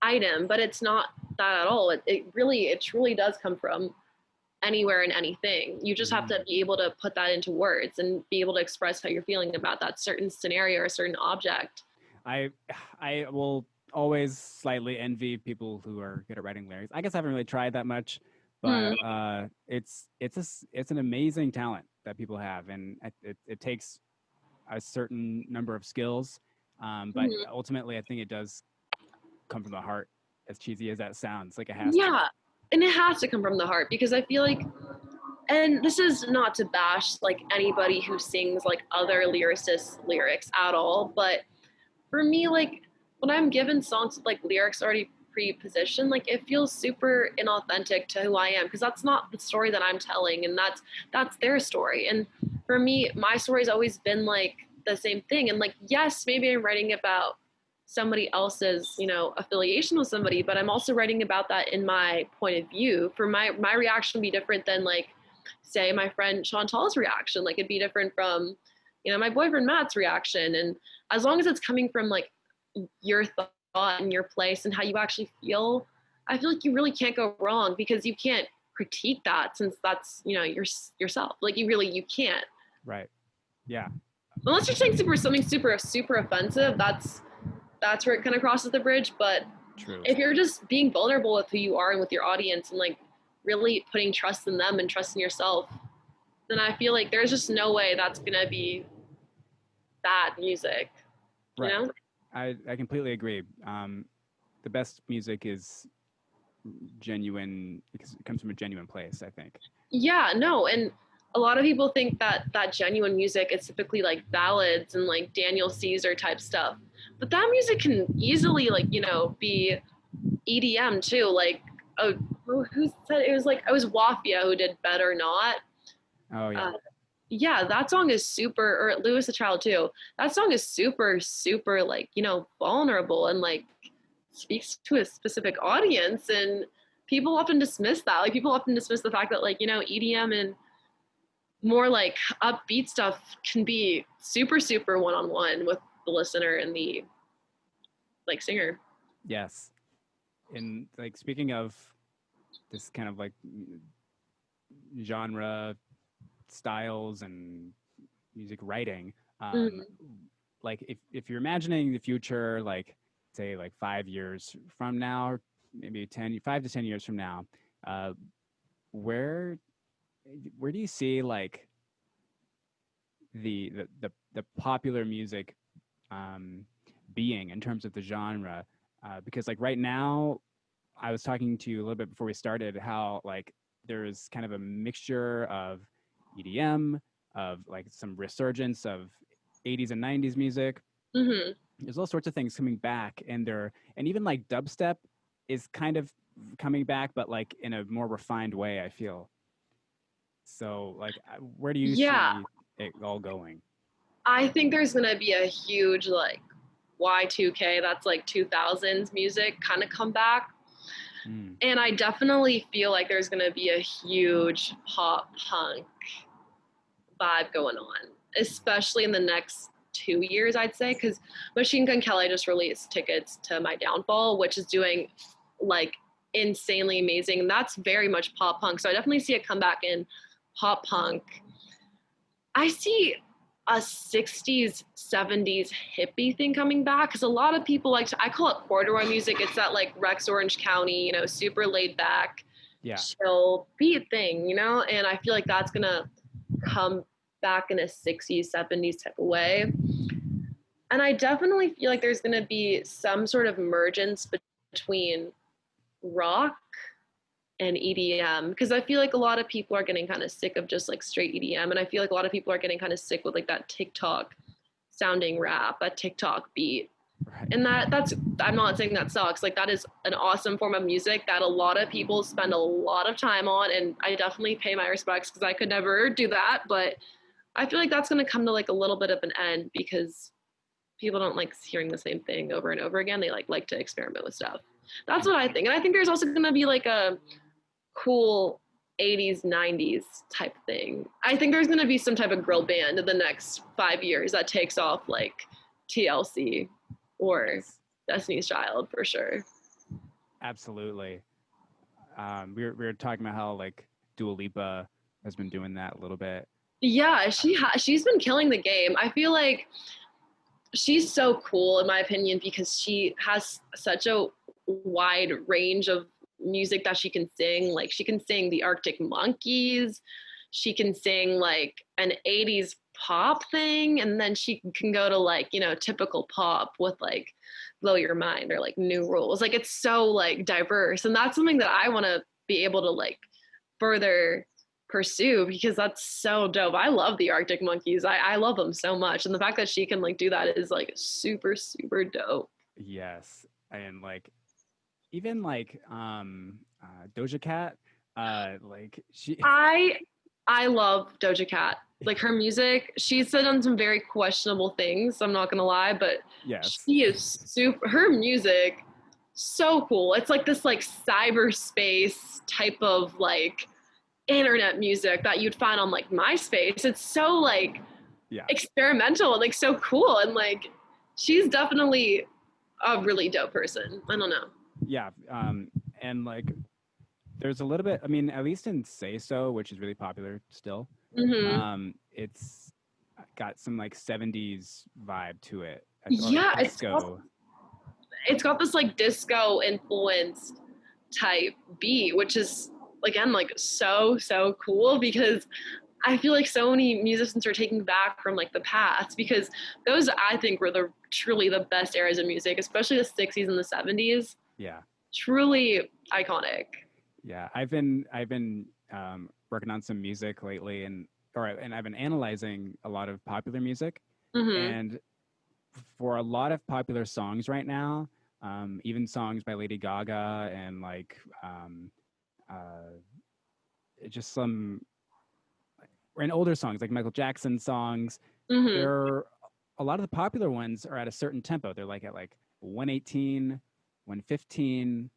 item, but it's not that at all. It truly does come from anywhere and anything. You just have to be able to put that into words and be able to express how you're feeling about that certain scenario or certain object. I will always slightly envy people who are good at writing lyrics. I guess I haven't really tried that much, but it's an amazing talent that people have, and it takes a certain number of skills. But ultimately, I think it does come from the heart. As cheesy as that sounds, like it has. Yeah, and it has to come from the heart because I feel like, and this is not to bash like anybody who sings like other lyricists' lyrics at all, but for me, like when I'm given songs with like lyrics already pre-positioned, like it feels super inauthentic to who I am because that's not the story that I'm telling, and that's their story. And for me, my story's always been like the same thing. And like, yes, maybe I'm writing about somebody else's, you know, affiliation with somebody, but I'm also writing about that in my point of view. For my reaction would be different than like, say, my friend Chantal's reaction. Like it'd be different from, you know, my boyfriend Matt's reaction. And as long as it's coming from like your thought and your place and how you actually feel, I feel like you really can't go wrong, because you can't critique that, since that's, you know, yourself. Like you can't. Right. Yeah. Unless you're saying something super offensive, that's where it kind of crosses the bridge. But True. if you're just being vulnerable with who you are and with your audience, and like really putting trust in them and trust in yourself, then I feel like there's just no way that's gonna be bad music. You Right. know? I completely agree. The best music is genuine because it comes from a genuine place, I think. Yeah, no, and a lot of people think that that genuine music is typically like ballads and like Daniel Caesar type stuff, but that music can easily, like, you know, be EDM too. Like, oh, who said it was, like, it was Wafia who did Better Not. Oh yeah. Yeah, that song is super, or Lewis the Child too. That song is super, like, you know, vulnerable and like speaks to a specific audience. And people often dismiss that. Like, people often dismiss the fact that, like, you know, EDM and more like upbeat stuff can be super one on one with the listener and the like singer. Yes. And like speaking of this kind of like genre styles and music writing, Mm. like if you're imagining the future, like say like 5 years from now, maybe 5 to 10 years from now, uh, where where do you see like the popular music um, being in terms of the genre? Because like right now, I was talking to you a little bit before we started how like there's kind of a mixture of EDM, of like some resurgence of 80s and 90s music. Hmm. There's all sorts of things coming back, and even like dubstep is kind of coming back, but like in a more refined way, I feel. So like where do you Yeah, see it all going? I think there's gonna be a huge like Y2K, that's like 2000s music, kind of come back. Mm, And I definitely feel like there's gonna be a huge pop punk vibe going on, especially in the next 2 years, I'd say, because Machine Gun Kelly just released tickets to My Downfall, which is doing like insanely amazing. And that's very much pop punk. So I definitely see a comeback in pop punk. I see a 60s, 70s hippie thing coming back, because a lot of people like to, I call it corduroy music. It's that like Rex Orange County, you know, super laid back, yeah, chill beat thing, you know? And I feel like that's gonna come back in a 60s, 70s type of way. And I definitely feel like there's gonna be some sort of mergence between rock and EDM, because I feel like a lot of people are getting kind of sick of just like straight EDM, and I feel like a lot of people are getting kind of sick with like that TikTok sounding rap, that TikTok beat. right. And that's, I'm not saying that sucks. Like that is an awesome form of music that a lot of people spend a lot of time on, and I definitely pay my respects because I could never do that. But I feel like that's going to come to like a little bit of an end, because people don't like hearing the same thing over and over again. They like to experiment with stuff. That's what I think. And I think there's also going to be like a cool 80s 90s type thing. I think there's going to be some type of girl band in the next 5 years that takes off, like TLC or Yes, Destiny's Child for sure. absolutely. We were talking about how like Dua Lipa has been doing that a little bit. Yeah, she's been killing the game. I feel like she's so cool in my opinion, because she has such a wide range of music that she can sing. Like she can sing the Arctic Monkeys, she can sing like an 80s pop thing, and then she can go to like, you know, typical pop with like Blow Your Mind or like New Rules. Like it's so like diverse, and that's something that I want to be able to like further pursue, because that's so dope. I love the Arctic Monkeys. I love them so much. And the fact that she can like do that is like super dope. Yes, and like even like Doja Cat, like she I I love Doja Cat. Like her music, she's done some very questionable things, I'm not gonna lie, but Yes. she is super, her music, so cool. It's like this like cyberspace type of like internet music that you'd find on like MySpace. It's so like Yeah. experimental and like so cool. And like she's definitely a really dope person. I don't know. Yeah. And like there's a little bit, I mean, at least in Say So, which is really popular still, Mm-hmm. it's got some like 70s vibe to it. Or Yeah, disco. it's got this like disco influenced type beat, which is again like so cool because I feel like so many musicians are taking back from like the past because those I think were the truly the best eras of music, especially the 60s and the 70s. Yeah. Truly iconic. Yeah. I've been working on some music lately, and I've been analyzing a lot of popular music. Mm-hmm. And for a lot of popular songs right now, even songs by Lady Gaga and like uh, just some and older songs like Michael Jackson songs, Mm-hmm. they're a lot of the popular ones are at a certain tempo. They're like at like 118, 115,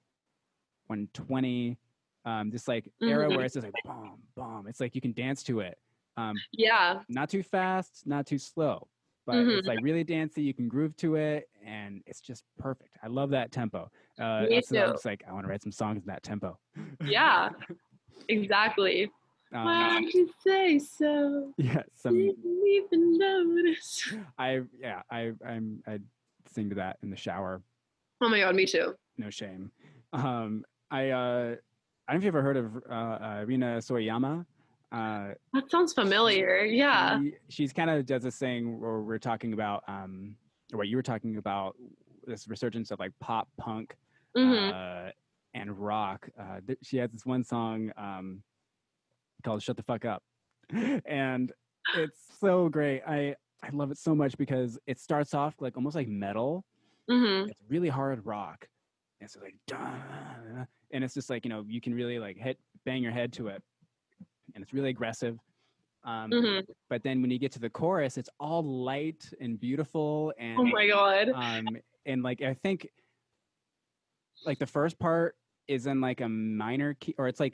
120. This like era Mm-hmm. where it's just like boom, boom. It's like you can dance to it. Um, Yeah. not too fast, not too slow, but it's Mm-hmm. like really dancey. You can groove to it, and it's just perfect. I love that tempo. Me So I'm too. just like, I want to write some songs in that tempo. Yeah, exactly. um, Why'd you say so? yeah, some Didn't even notice. I sing to that in the shower. Oh my god, me too. No shame. I don't know if you've ever heard of Rina Soyama. Uh, That sounds familiar. Yeah. she's kind of does this thing where we're talking about or what you were talking about, this resurgence of like pop punk Mm-hmm. uh, and rock. She has this one song called "Shut the Fuck Up," and it's so great. I love it so much because it starts off like almost like metal. Mm-hmm. It's really hard rock. And it's like, duh, and it's just like, you can really like bang your head to it, and it's really aggressive. Um, Mm-hmm. but then when you get to the chorus, it's all light and beautiful, Oh my god. and like I think like the first part is in like a minor key, or it's kind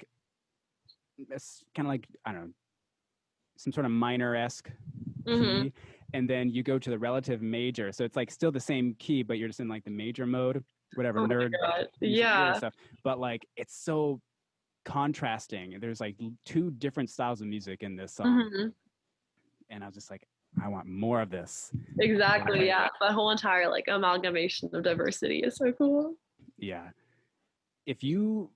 of like, I don't know, some sort of minor esque Mm-hmm. key, and then you go to the relative major, so it's like still the same key, but you're just in like the major mode, whatever Oh nerd my god. music theory Yeah. stuff. But like it's so contrasting. There's like two different styles of music in this song, Mm-hmm. and I was just like, I want more of this. Exactly. Yeah. That whole entire like amalgamation of diversity is so cool. Yeah. If you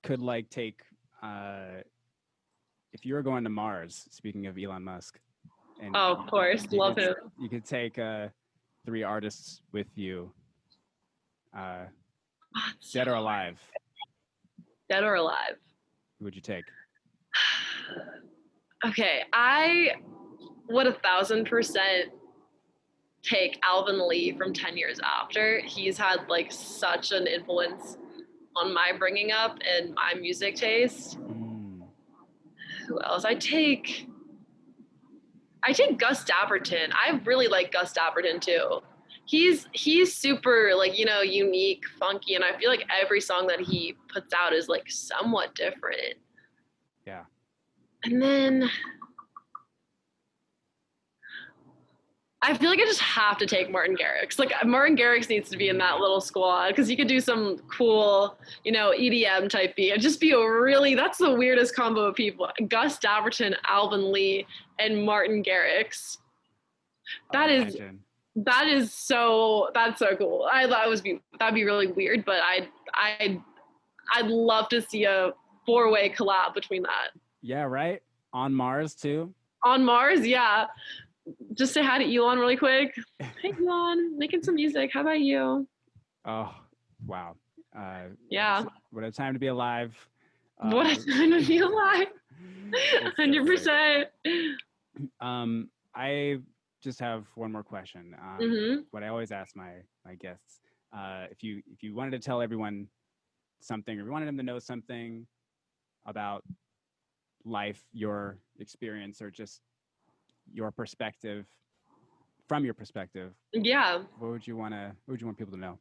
could like take uh if you were going to Mars, speaking of Elon Musk, and Oh, of course. Love him. you could take three artists with you, uh dead or alive, Dead or alive. who would you take? Okay, I would 1,000% take Alvin Lee from 10 Years After. He's had like such an influence on my bringing up and my music taste. Mm. Who else? I take Gus Dapperton. I really like Gus Dapperton too. He's super like, unique, funky, and I feel like every song that he puts out is like somewhat different. Yeah. And then I feel like I just have to take Martin Garrix. Like Martin Garrix needs to be in that little squad because he could do some cool, EDM type beat. It'd just be that's the weirdest combo of people. Gus Dapperton, Alvin Lee, and Martin Garrix. That is Imagine. that's so cool. That'd be really weird, but I'd love to see a 4-way collab between that. Yeah, right? On Mars too? On Mars, yeah. Just say hi to Elon really quick. Hey Elon, making some music. How about you? Oh, wow. Yeah. What a time to be alive. What a time to be alive. 100%. I just have one more question. What I always ask my guests, if you wanted to tell everyone something, or you wanted them to know something about life, your experience, or just your perspective, from your perspective, Yeah, what would you want people to know?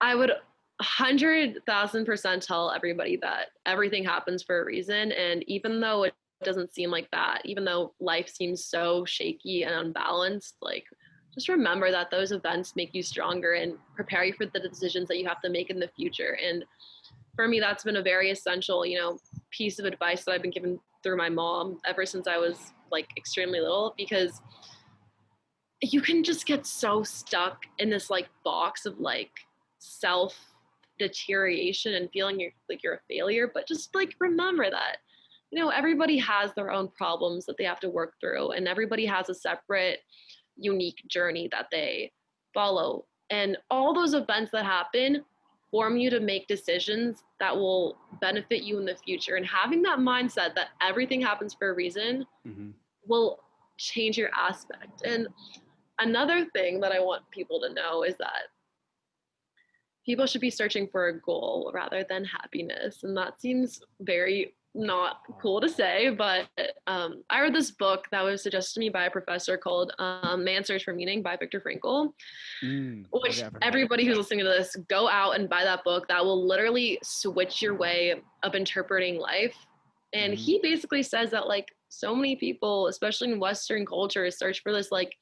I would 100,000% tell everybody that everything happens for a reason. And even though it doesn't seem like that, even though life seems so shaky and unbalanced, like just remember that those events make you stronger and prepare you for the decisions that you have to make in the future. And for me, that's been a very essential, piece of advice that I've been given through my mom ever since I was like extremely little, because you can just get so stuck in this like box of like self deterioration and feeling you're a failure. But just like remember that everybody has their own problems that they have to work through, and everybody has a separate unique journey that they follow, and all those events that happen form you to make decisions that will benefit you in the future. And having that mindset that everything happens for a reason Mm-hmm. will change your aspect. And another thing that I want people to know is that people should be searching for a goal rather than happiness. And that seems very not cool to say, but I read this book that was suggested to me by a professor called Man's Search for Meaning by Viktor Frankl, which everybody who's listening to this, go out and buy that book. That will literally switch your way of interpreting life. And he basically says that like so many people, especially in Western culture, search for this like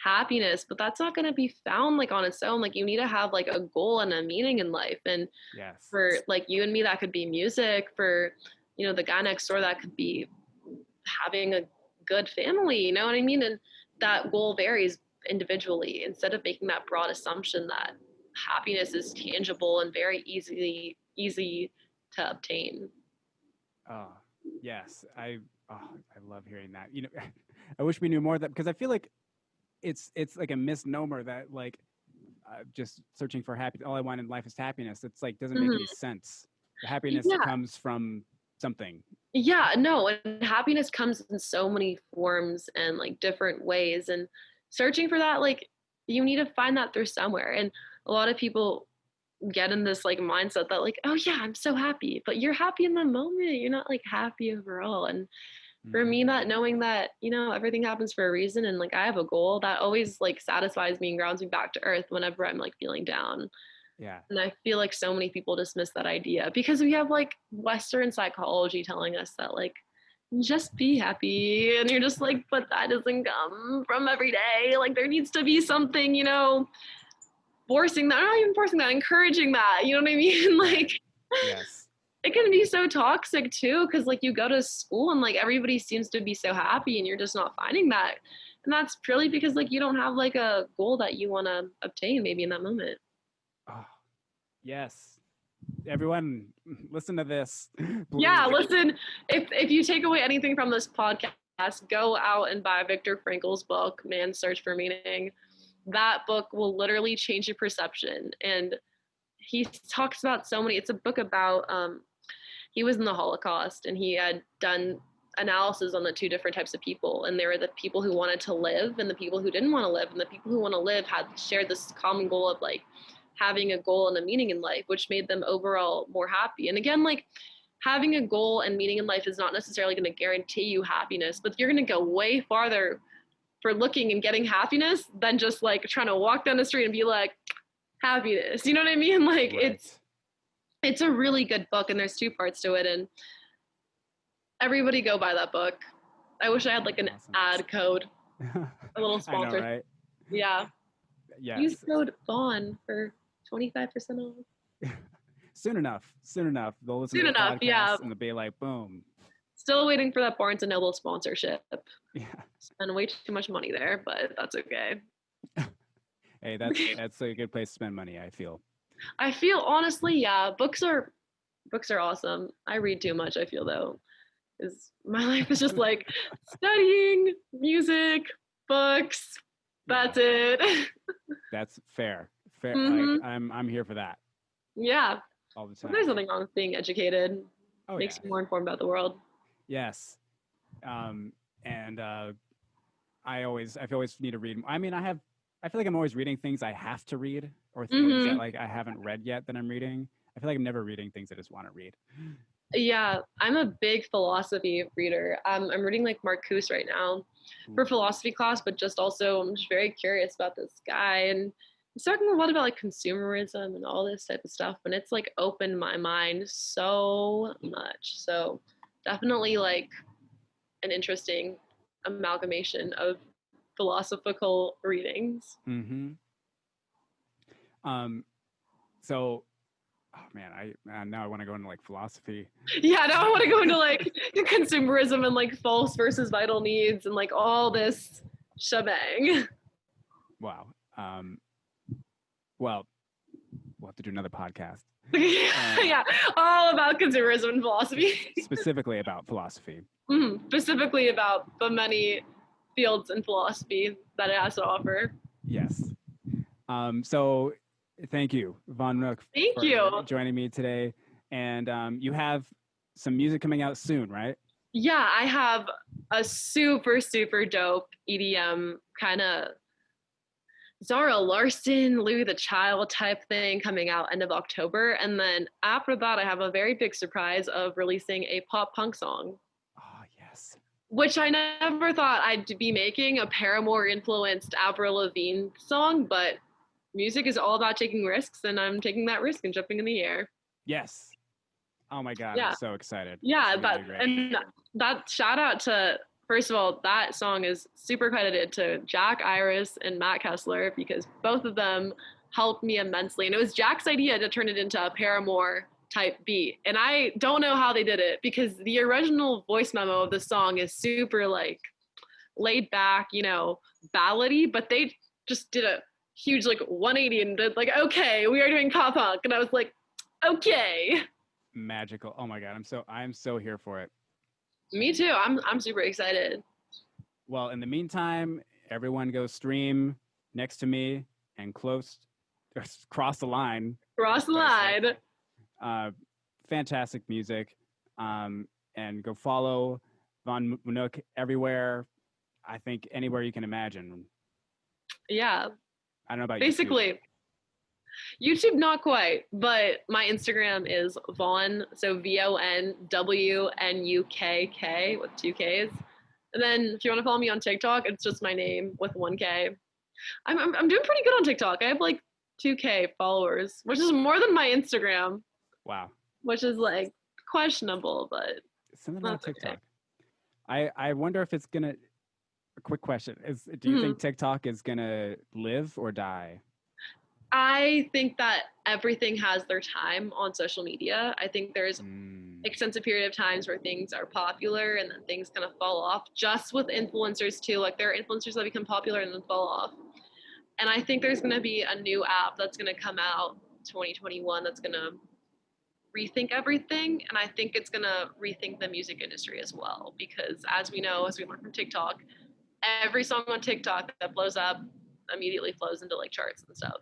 happiness, but that's not going to be found like on its own. Like you need to have like a goal and a meaning in life. And Yes. for like you and me, that could be music. For the guy next door, that could be having a good family, you know what I mean? And that goal varies individually. Instead of making that broad assumption that happiness is tangible and very easy to obtain. Oh, yes. I love hearing that. I wish we knew more of that, because I feel like it's like a misnomer that like just searching for happiness, all I want in life is happiness. It's like doesn't make any sense. The happiness comes from something. Yeah, no, and happiness comes in so many forms and like different ways, and searching for that, like you need to find that through somewhere. And a lot of people get in this like mindset that like, oh yeah, I'm so happy, but you're happy in the moment, you're not like happy overall. And for me, not knowing that everything happens for a reason, and like I have a goal, that always like satisfies me and grounds me back to earth whenever I'm like feeling down. Yeah. And I feel like so many people dismiss that idea because we have like Western psychology telling us that like just be happy, and you're just like, but that doesn't come from every day. Like there needs to be something, forcing that, not even forcing that, encouraging that, you know what I mean? Like yes, it can be so toxic too, because like you go to school and like everybody seems to be so happy and you're just not finding that. And that's purely because like you don't have like a goal that you want to obtain maybe in that moment. oh, yes, everyone listen to this. Yeah, listen, if you take away anything from this podcast, go out and buy Viktor Frankl's book, Man's Search for Meaning. That book will literally change your perception. And he talks about so many, it's a book about he was in the Holocaust, and he had done analysis on the two different types of people. And there were the people who wanted to live and the people who didn't want to live. And the people who want to live had shared this common goal of like having a goal and a meaning in life, which made them overall more happy. And again, like having a goal and meaning in life is not necessarily going to guarantee you happiness, but you're going to go way farther for looking and getting happiness than just like trying to walk down the street and be like, happiness. You know what I mean? Like it's a really good book, and there's two parts to it, and everybody go buy that book. I wish I had like an ad code, a little sponsor. I know, right? Yeah. Yes. Use code Vaughn for 25% off. Soon enough. They'll listen to the podcast, yeah, and they'll be like, boom. Still waiting for that Barnes and Noble sponsorship. Yeah. Spend way too much money there, but that's okay. Hey, that's a good place to spend money, I feel. Honestly, yeah, books are awesome. I read too much, I feel, though. Is my life is just like studying, music, books. That's it. That's fair. Like, I'm here for that. Yeah. All the time. There's nothing wrong with being educated. Oh, makes you more informed about the world. Yes. And I always need to read. I mean, I feel like I'm always reading things I have to read, or things that like I haven't read yet that I'm reading. I feel like I'm never reading things I just want to read. Yeah, I'm a big philosophy reader. I'm reading like Marcuse right now for philosophy class, but just also I'm just very curious about this guy, and he's talking a lot about like consumerism and all this type of stuff, and it's like opened my mind so much. So definitely like an interesting amalgamation of philosophical readings. Mm-hmm. Um, so, oh man, now I want to go into like philosophy. Yeah, now I want to go into like consumerism and like false versus vital needs and like all this shebang. Wow. Well, we'll have to do another podcast. Yeah, all about consumerism and philosophy. Specifically about philosophy. Specifically about the many fields in philosophy that it has to offer. Yes. So thank you, Wnuk, Thank you. joining me today. And you have some music coming out soon, right? Yeah, I have a super, super dope EDM kind of Zara Larsson, Louis the Child type thing coming out end of October. And then after that, I have a very big surprise of releasing a pop punk song. Oh, yes. Which I never thought I'd be making, a Paramore influenced Avril Lavigne song, but music is all about taking risks, and I'm taking that risk and jumping in the air. Yes. Oh my God, yeah. I'm so excited. Yeah, that shout out to, first of all, that song is super credited to Jack Iris and Matt Kessler, because both of them helped me immensely. And it was Jack's idea to turn it into a Paramore type beat. And I don't know how they did it, because the original voice memo of the song is super like laid back, you know, ballady, but they just did a huge like 180 and did like, okay, we are doing pop punk. And I was like, okay. Magical. Oh my God, I'm so here for it. Me too. I'm super excited. Well, in the meantime, everyone go stream Next to Me and cross the line. Cross the line. Fantastic music. And go follow Wnuk everywhere. I think anywhere you can imagine. Yeah. I don't know about basically YouTube, not quite, but my Instagram is Vaughn, so VONWNUKK with 2 Ks. And then if you want to follow me on TikTok, it's just my name with 1 K. I'm doing pretty good on TikTok. I have like 2K followers, which is more than my Instagram. Wow. Which is like questionable, but something about TikTok. Okay. I wonder if it's gonna. A quick question is: do you think TikTok is gonna live or die? I think that everything has their time on social media. I think there's extensive period of times where things are popular and then things kind of fall off, just with influencers too. Like there are influencers that become popular and then fall off. And I think there's going to be a new app that's going to come out 2021 that's going to rethink everything. And I think it's going to rethink the music industry as well, because as we know, as we learned from TikTok, every song on TikTok that blows up immediately flows into like charts and stuff.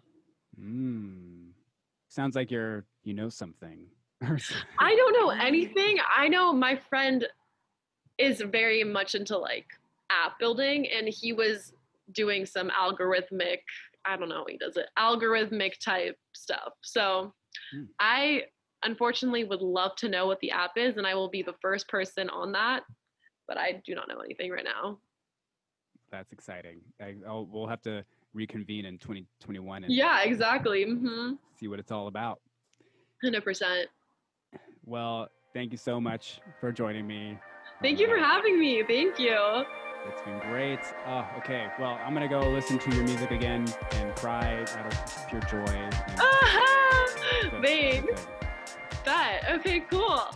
Sounds like you know something. I don't know anything. I know my friend is very much into like app building, and he was doing some algorithmic, I don't know how he does it, algorithmic type stuff. So I unfortunately would love to know what the app is, and I will be the first person on that, but I do not know anything right now. That's exciting. We'll have to reconvene in 2021 and exactly. See what it's all about. 100%. Well, thank you so much for joining me. Thank you for having me. Thank you. It's been great. Okay, well, I'm gonna go listen to your music again and cry out of pure joy. Thanks. That. Okay, cool.